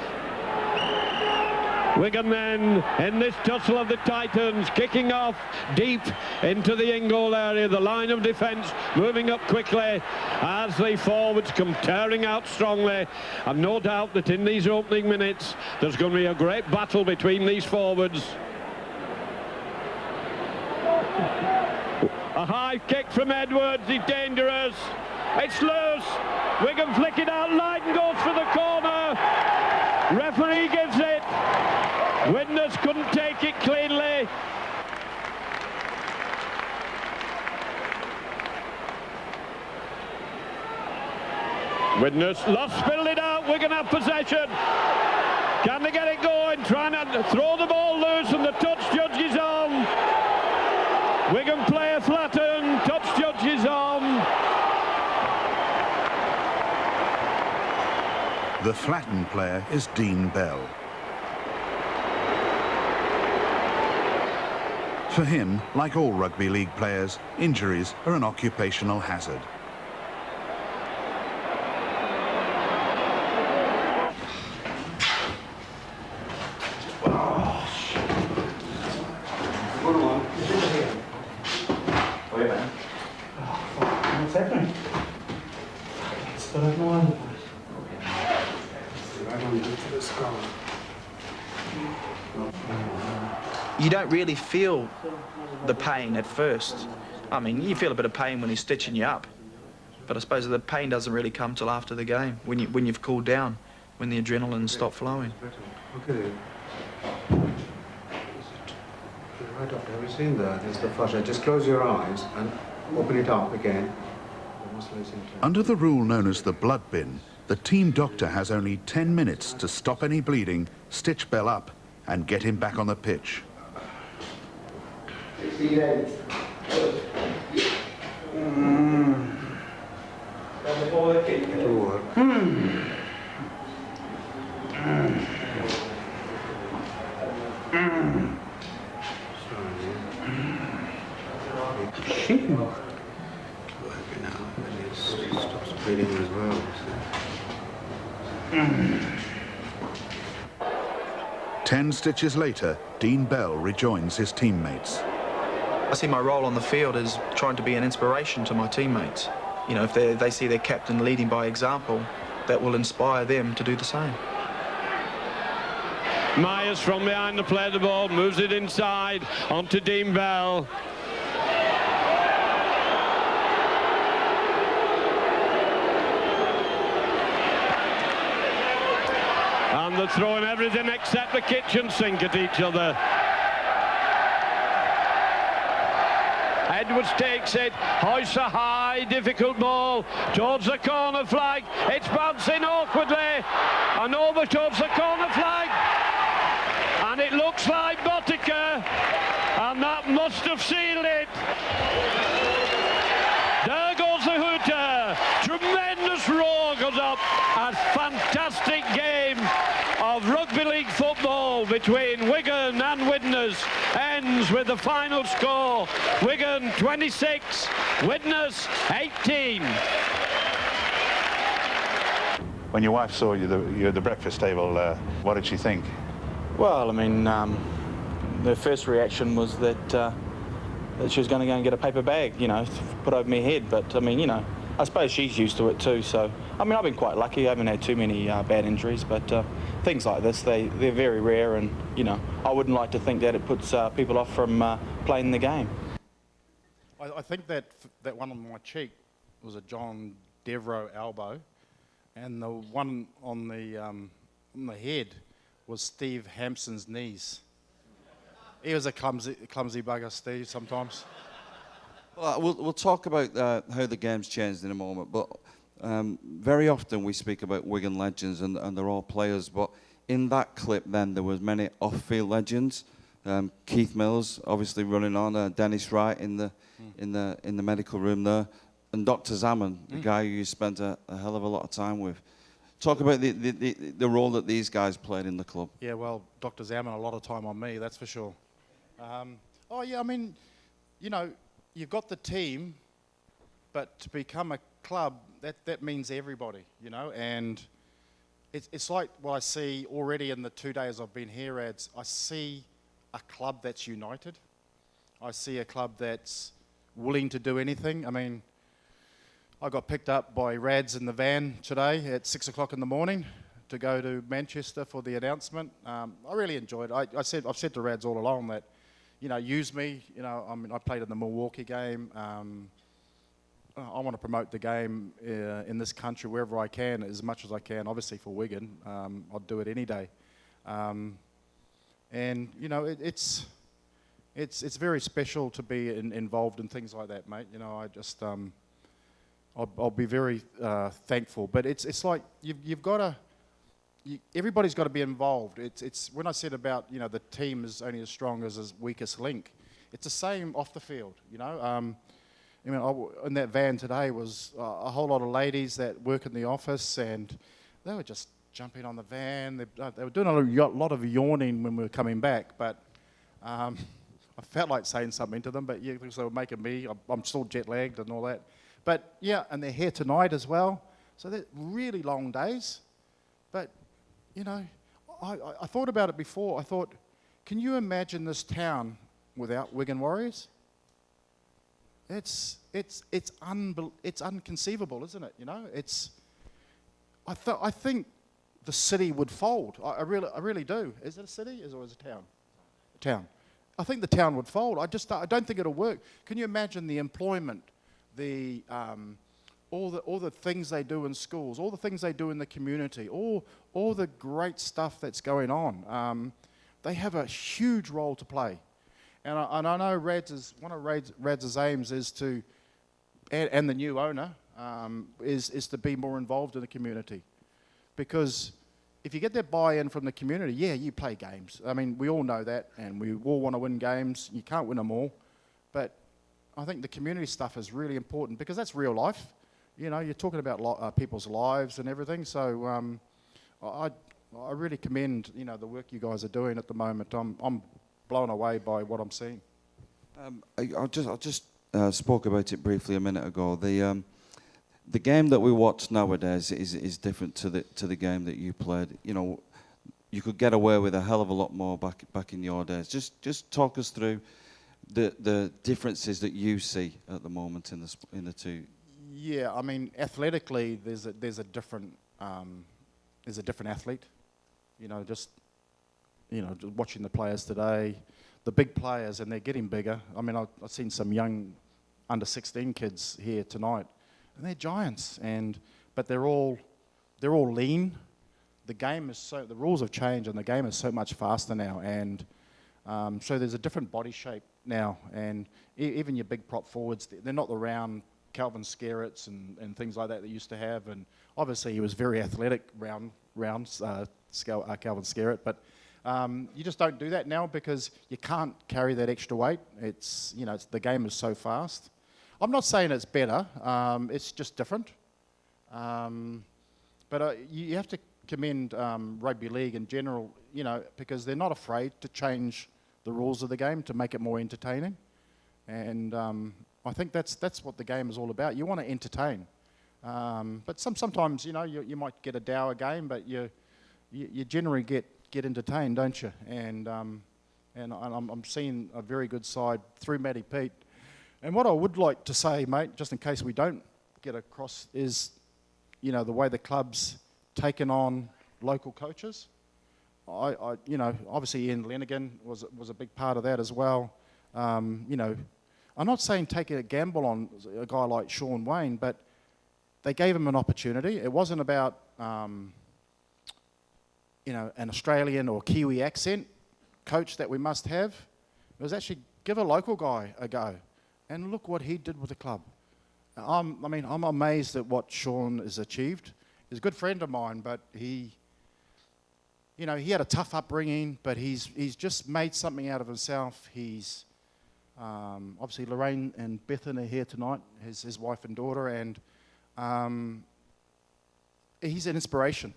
Wigan then in this tussle of the Titans, kicking off deep into the in-goal area. The line of defence moving up quickly as the forwards come tearing out strongly. I've no doubt that in these opening minutes there's going to be a great battle between these forwards. A high kick from Edwards, he's dangerous. It's loose. Wigan flick it out, Lydon goes for the corner. Referee gives it. Widnes couldn't take it cleanly. Widnes lost, spilled it out. Wigan have possession. Can they get it going? Trying to throw the ball loose, and the touch judge is on. Wigan player flattened, touch judge is on. The flattened player is Dean Bell. For him, like all rugby league players, injuries are an occupational hazard. What's happening? Still have no other. You don't really feel the pain at first. I mean, you feel a bit of pain when he's stitching you up, but I suppose the pain doesn't really come till after the game, when you've cooled down, when the adrenaline stopped flowing. Okay. Right up there, we've seen that. There's the flush. Just close your eyes and open it up again. Under the rule known as the blood bin, the team doctor has only 10 minutes to stop any bleeding, stitch Bell up, and get him back on the pitch. Stops bleeding as well. 10 stitches later, Dean Bell rejoins his teammates. I see my role on the field as trying to be an inspiration to my teammates. You know, if they see their captain leading by example, that will inspire them to do the same. Myers from behind to play the ball, moves it inside onto Dean Bell. And they're throwing everything except the kitchen sink at each other. Edwards takes it, hoists a high, difficult ball towards the corner flag. It's bouncing awkwardly and over towards the corner flag. And it looks like Botica, and that must have sealed it. There goes the hooter. Tremendous roar goes up. A fantastic game of rugby league football between Wigan and Widnes ends with the final score. Wigan 26, Widnes 18. When your wife saw you at the breakfast table, what did she think? Well, I mean, the first reaction was that she was going to go and get a paper bag, you know, put over my head. But, I mean, you know, I suppose she's used to it too. So, I mean, I've been quite lucky. I haven't had too many bad injuries. But things like this, they're very rare. And, you know, I wouldn't like to think that it puts people off from playing the game. I think that one on my cheek was a John Devereux elbow. And the one on the head was Steve Hampson's knees. He was a clumsy bugger, Steve, sometimes. Well, we'll talk about how the game's changed in a moment, but very often we speak about Wigan legends, and they're all players. But in that clip, then there was many off-field legends. Keith Mills, obviously running on. Dennis Wright in the medical room there, and Dr. Zaman, the guy who you spent a hell of a lot of time with. Talk about the role that these guys played in the club. Yeah, well, Dr. Zaman, a lot of time on me, that's for sure. Oh, yeah, I mean, you know, you've got the team, but to become a club, that means everybody, you know, and it's like what I see already in the 2 days I've been here, Rads. I see a club that's united. I see a club that's willing to do anything. I mean, I got picked up by Rads in the van today at 6 o'clock in the morning to go to Manchester for the announcement. I really enjoyed it. I've said to Rads all along that, use me. I mean, I played in the Milwaukee game. I want to promote the game in this country wherever I can, as much as I can. Obviously for Wigan, I'd do it any day. And it's very special to be involved in things like that, mate. I just I'll be very thankful. But it's like you've got to. Everybody's got to be involved. It's when I said about the team is only as strong as its weakest link. It's the same off the field. In that van today was a whole lot of ladies that work in the office, and they were just jumping on the van. They were doing a lot of yawning when we were coming back, but I felt like saying something to them, but yeah, because they were making me. I'm still jet lagged and all that. But yeah, and they're here tonight as well. So they're really long days. But I thought about it before. I thought, can you imagine this town without Wigan Warriors? It's unconceivable, isn't it? I think the city would fold. I really do. Is it a city or is it a town? A town. I think the town would fold. I don't think it'll work. Can you imagine the employment, all the things they do in schools, all the things they do in the community, all the great stuff that's going on? They have a huge role to play. And I know one of Rad's aims is to, and the new owner, is to be more involved in the community. Because if you get that buy-in from the community, yeah, you play games. I mean, we all know that, and we all want to win games. You can't win them all. But I think the community stuff is really important because that's real life. You're talking about people's lives and everything. So I really commend, the work you guys are doing at the moment. I'm blown away by what I'm seeing. I just spoke about it briefly a minute ago. The game that we watch nowadays is different to the game that you played. You could get away with a hell of a lot more back in your days. Just talk us through the differences that you see at the moment in the two. Yeah, I mean, athletically, there's a different athlete. Just watching the players today, the big players, and they're getting bigger. I mean, I've seen some young under 16 kids here tonight, and they're giants. But they're all lean. The rules have changed, and the game is so much faster now. And so there's a different body shape now, and even your big prop forwards, they're not the round Calvin Scarretts and things like that they used to have. And obviously he was very athletic, round Calvin Scarrett, but you just don't do that now because you can't carry that extra weight. The game is so fast. I'm not saying it's better. It's just different. But you have to commend rugby league in general, because they're not afraid to change the rules of the game to make it more entertaining. And I think that's what the game is all about. You want to entertain. But sometimes, you might get a dour game, but you generally get entertained, don't you? And I'm seeing a very good side through Matty Peet. And what I would like to say, mate, just in case we don't get across, is, the way the club's taken on local coaches. Obviously Ian Lenigan was a big part of that as well. I'm not saying take a gamble on a guy like Sean Wayne, but they gave him an opportunity. It wasn't about an Australian or Kiwi accent coach that we must have. It was actually give a local guy a go. And look what he did with the club. I'm amazed at what Sean has achieved. He's a good friend of mine, but he had a tough upbringing, but he's just made something out of himself. He's obviously Lorraine and Bethan are here tonight, his wife and daughter, and he's an inspiration.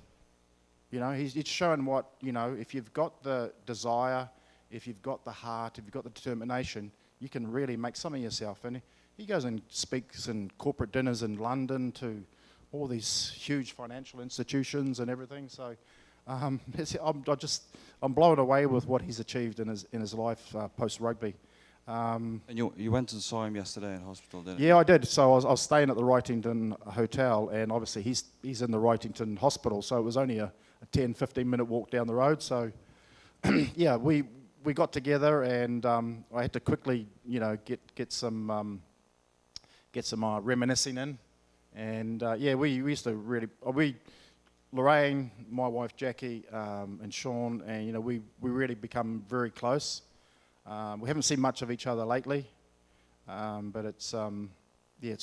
He's shown what, if you've got the desire, if you've got the heart, if you've got the determination, you can really make something of yourself. And he goes and speaks in corporate dinners in London to all these huge financial institutions and everything. So I'm blown away with what he's achieved in his life post rugby. And you went and saw him yesterday in hospital, didn't you? Yeah, I did. So I was staying at the Wrightington Hotel, and obviously he's in the Wrightington Hospital, so it was only a 10, 15-minute walk down the road. So yeah, we got together, and I had to quickly, get some reminiscing in, and yeah, we used to really Lorraine, my wife Jackie, and Sean, and we really become very close. We haven't seen much of each other lately, but it's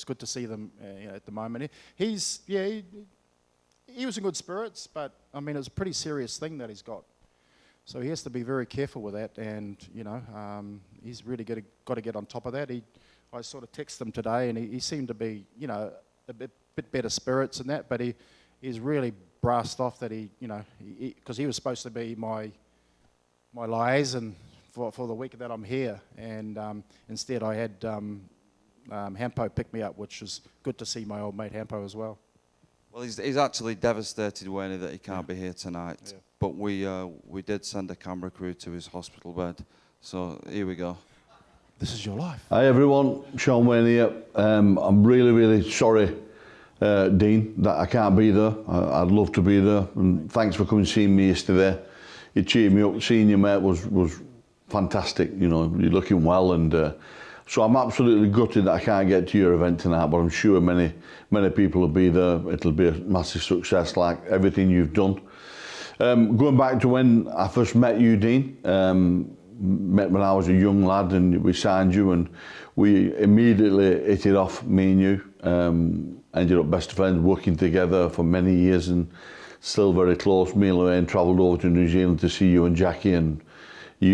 good to see them at the moment. He was in good spirits, but I mean it was a pretty serious thing that he's got, so he has to be very careful with that, and he's really got to get on top of that. I sort of texted him today, and he seemed to be a bit better spirits and that, but he's really brassed off that because he was supposed to be my liaison for the week that I'm here, and instead I had Hampo pick me up, which is good to see my old mate Hampo as well. Well, he's actually devastated, Wayne, that he can't be here tonight. Yeah. But we did send a camera crew to his hospital bed, so here we go. This is your life. Hi everyone, Sean Wayne here. I'm really, really sorry, Dean, that I can't be there. I'd love to be there, and thanks for coming and seeing me yesterday. You cheered me up. Seeing you, mate, was fantastic. You're looking well, and so I'm absolutely gutted that I can't get to your event tonight, but I'm sure many people will be there. It'll be a massive success, like everything you've done. Going back to when I first met you, Dean, met when I was a young lad, and we signed you, and we immediately hit it off, me and you. Ended up best friends, working together for many years, and still very close. Me and Lorraine travelled over to New Zealand to see you and Jackie, and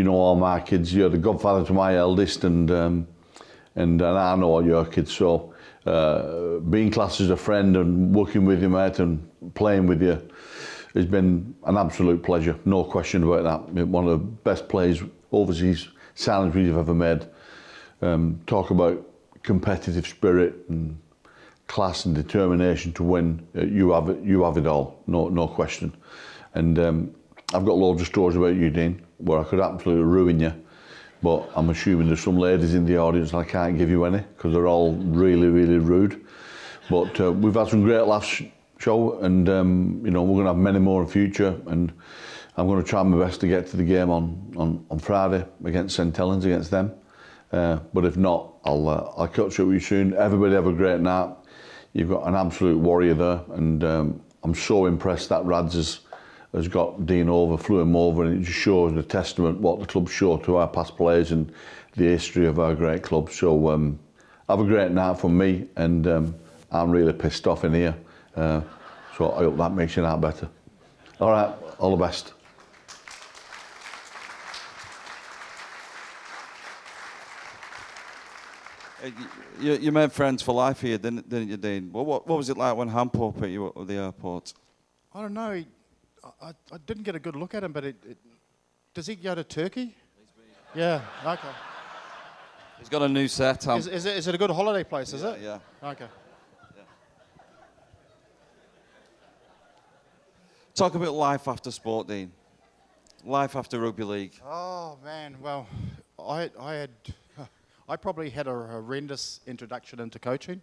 all my kids. You're the godfather to my eldest, and I know all your kids. So being classed as a friend and working with you, mate, and playing with you has been an absolute pleasure. No question about that. One of the best plays, overseas signings we've ever made. Talk about competitive spirit and class and determination to win. You have it all. No question. And I've got loads of stories about you, Dean, where I could absolutely ruin you, but I'm assuming there's some ladies in the audience and I can't give you any because they're all really, really rude. But we've had some great laughs, show, and we're going to have many more in future, and I'm going to try my best to get to the game on Friday against St Helens, against them. But if not, I'll catch up with you soon. Everybody have a great night. You've got an absolute warrior there, and I'm so impressed that Rads has got Dean over, flew him over, and it just shows the testament what the club show to our past players and the history of our great club. So have a great night from me, and I'm really pissed off in here. So I hope that makes your night better. All right, all the best. You made friends for life here, didn't you, Dean? What was it like when Hampo picked you up at the airport? I don't know. I didn't get a good look at him, but does he go to Turkey? Yeah, okay. He's got a new set. Is it a good holiday place, is it? Yeah. Okay. Yeah. Talk about life after sport, Dean. Life after rugby league. Oh, man. Well, I probably had a horrendous introduction into coaching.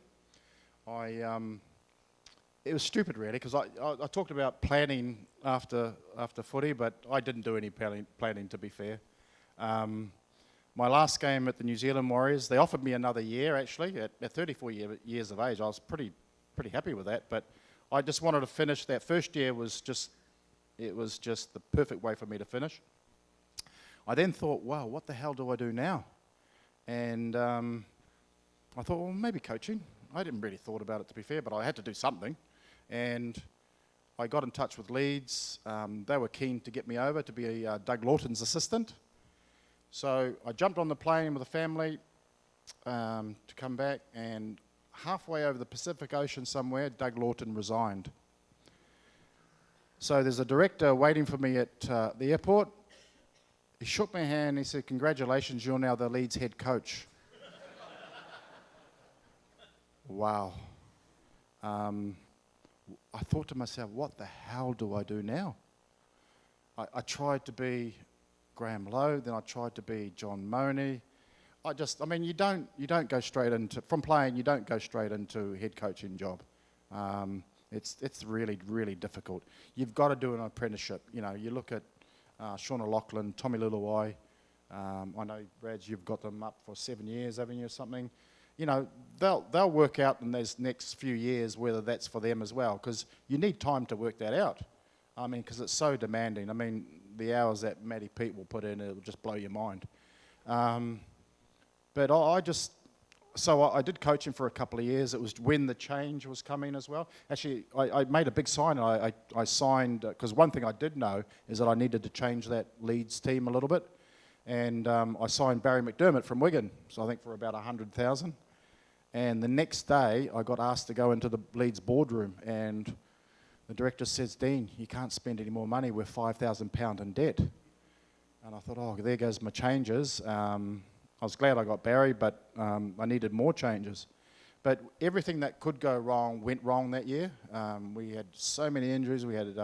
It was stupid, really, because I talked about planning after footy, but I didn't do any planning, to be fair. My last game at the New Zealand Warriors, they offered me another year, actually, at 34 years of age. I was pretty happy with that, but I just wanted to finish. That first year was just the perfect way for me to finish. I then thought, wow, what the hell do I do now? And I thought, well, maybe coaching. I didn't really thought about it, to be fair, but I had to do something. And I got in touch with Leeds. They were keen to get me over to be Doug Lawton's assistant. So I jumped on the plane with the family to come back, and halfway over the Pacific Ocean somewhere, Doug Lawton resigned. So there's a director waiting for me at the airport. He shook my hand and he said, "Congratulations, you're now the Leeds head coach." Wow. I thought to myself, what the hell do I do now? I tried to be Graham Lowe, then I tried to be John Money. I mean, you don't go straight into, from playing, you don't go straight into head coaching job. It's really, really difficult. You've got to do an apprenticeship. You know, you look at Sean O'Loughlin, Tommy Luluwai. I know, Brad, you've got them up for 7 years, haven't you, or something? You know, they'll work out in those next few years whether that's for them as well, because you need time to work that out. I mean, because it's so demanding. I mean, the hours that Matty Peet will put in, it'll just blow your mind. But I did coaching for a couple of years. It was when the change was coming as well. Actually, I made a big sign. I signed, because one thing I did know is that I needed to change that Leeds team a little bit. And I signed Barry McDermott from Wigan, so I think for about 100,000. And the next day, I got asked to go into the Leeds boardroom, and the director says, "Dean, you can't spend any more money. We're £5,000 in debt." And I thought, oh, there goes my changes. I was glad I got Barry, but I needed more changes. But everything that could go wrong went wrong that year. We had so many injuries. We had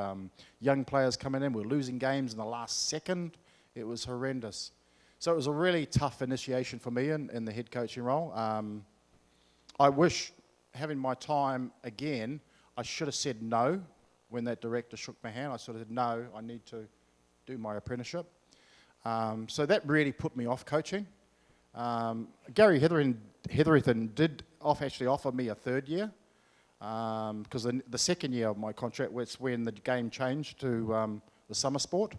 young players coming in. We were losing games in the last second. It was horrendous. So it was a really tough initiation for me in the head coaching role. I wish, having my time again, I should have said no when that director shook my hand. I sort of said, no, I need to do my apprenticeship. So that really put me off coaching. Gary Hetherington did actually offer me a third year, because the second year of my contract was when the game changed to the summer sport.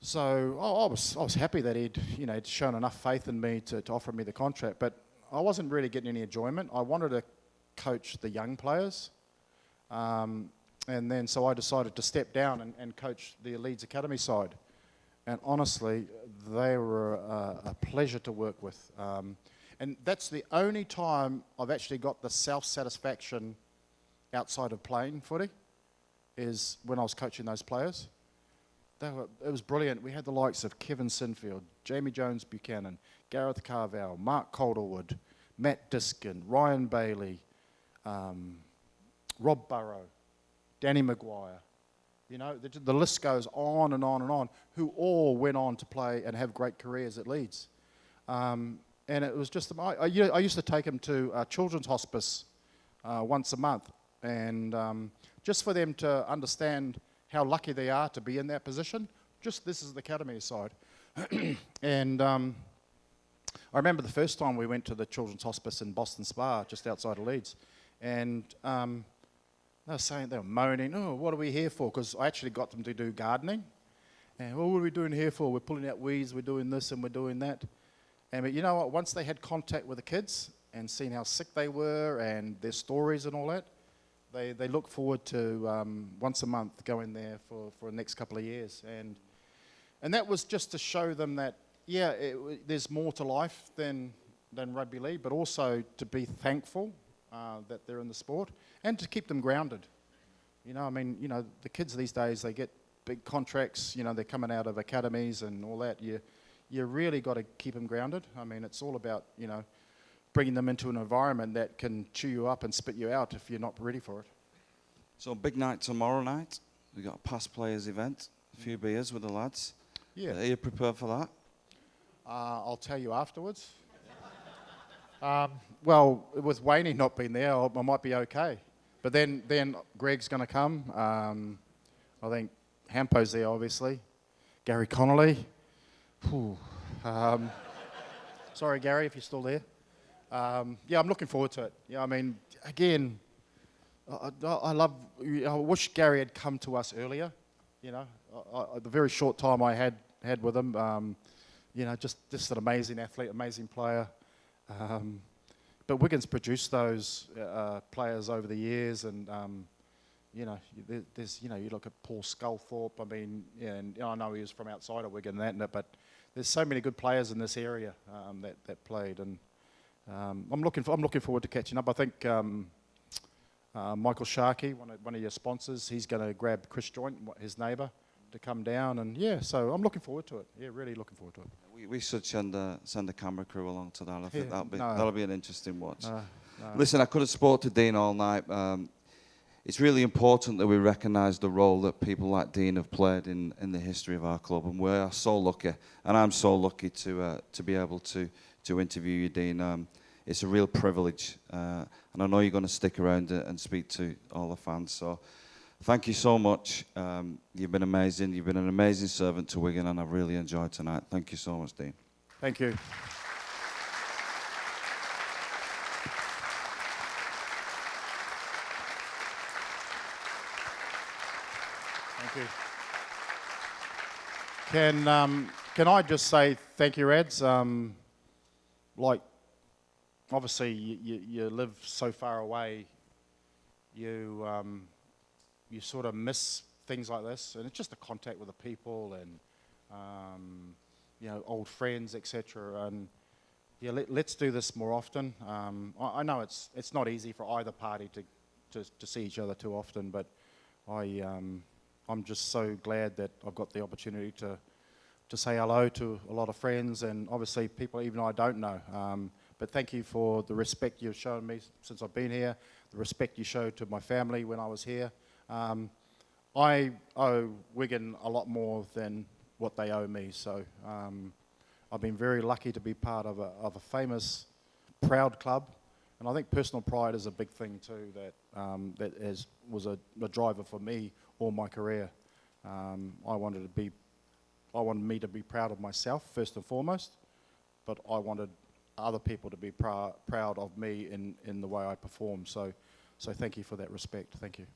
So I was happy that he'd shown enough faith in me to offer me the contract, but I wasn't really getting any enjoyment. I wanted to coach the young players, and then so I decided to step down and coach the Leeds Academy side. And honestly, they were a pleasure to work with. And that's the only time I've actually got the self-satisfaction outside of playing footy, is when I was coaching those players. It was brilliant. We had the likes of Kevin Sinfield, Jamie Jones-Buchanan, Gareth Carvell, Mark Calderwood, Matt Diskin, Ryan Bailey, Rob Burrow, Danny Maguire. You know, the list goes on and on and on, who all went on to play and have great careers at Leeds. And it was just, I used to take them to a children's hospice once a month, and just for them to understand how lucky they are to be in that position. This is the academy side. And I remember the first time we went to the children's hospice in Boston Spa, just outside of Leeds, and they were moaning, "Oh, what are we here for?" Because I actually got them to do gardening. And, "Well, what are we doing here for? We're pulling out weeds, we're doing this and we're doing that." And you know what, once they had contact with the kids and seen how sick they were and their stories and all that, they look forward to once a month going there for the next couple of years. And that was just to show them that, yeah, there's more to life than rugby league, but also to be thankful that they're in the sport, and to keep them grounded. You know, I mean, you know, the kids these days, they get big contracts, you know, they're coming out of academies and all that. You really got to keep them grounded. I mean, it's all about, you know, bringing them into an environment that can chew you up and spit you out if you're not ready for it. So big night tomorrow night. We've got a past players event, a few beers with the lads. Yeah. Are you prepared for that? I'll tell you afterwards. Well, with Wayne not being there, I might be okay. But then Greg's going to come. I think Hampo's there, obviously. Gary Connolly. Sorry, Gary, if you're still there. Yeah, I'm looking forward to it. Yeah, I mean, again, I wish Gary had come to us earlier. You know, the very short time I had with him, you know, just an amazing athlete, amazing player. But Wigan's produced those players over the years, and you know, there's, you know, you look at Paul Sculthorpe. I mean, yeah, and I know he was from outside of Wigan and that, but there's so many good players in this area that played, and I'm looking forward to catching up. I think Michael Sharkey, one of your sponsors, he's going to grab Chris Joint, his neighbour, to come down, and yeah, so I'm looking forward to it. Yeah, really looking forward to it. We should send a camera crew along to that. I think Yeah, that'll be an interesting watch. No. Listen, I could have spoke to Dean all night. it's really important that we recognise the role that people like Dean have played in the history of our club, and we are so lucky, and I'm so lucky to be able to interview you, Dean. It's a real privilege, and I know you're going to stick around and speak to all the fans. So, thank you so much. You've been amazing. You've been an amazing servant to Wigan, and I've really enjoyed tonight. Thank you so much, Dean. Thank you. Thank you. Can I just say thank you, Rads? Like, obviously, you live so far away, you sort of miss things like this, and it's just the contact with the people and you know, old friends, etc. And yeah, let's do this more often. I know it's not easy for either party to see each other too often, but I'm just so glad that I've got the opportunity to say hello to a lot of friends and obviously people even I don't know. But thank you for the respect you've shown me since I've been here, the respect you showed to my family when I was here. I owe Wigan a lot more than what they owe me, so I've been very lucky to be part of a famous, proud club, and I think personal pride is a big thing too that was a driver for me all my career. I wanted me to be proud of myself first and foremost, but I wanted other people to be proud of me in the way I perform. So thank you for that respect. Thank you.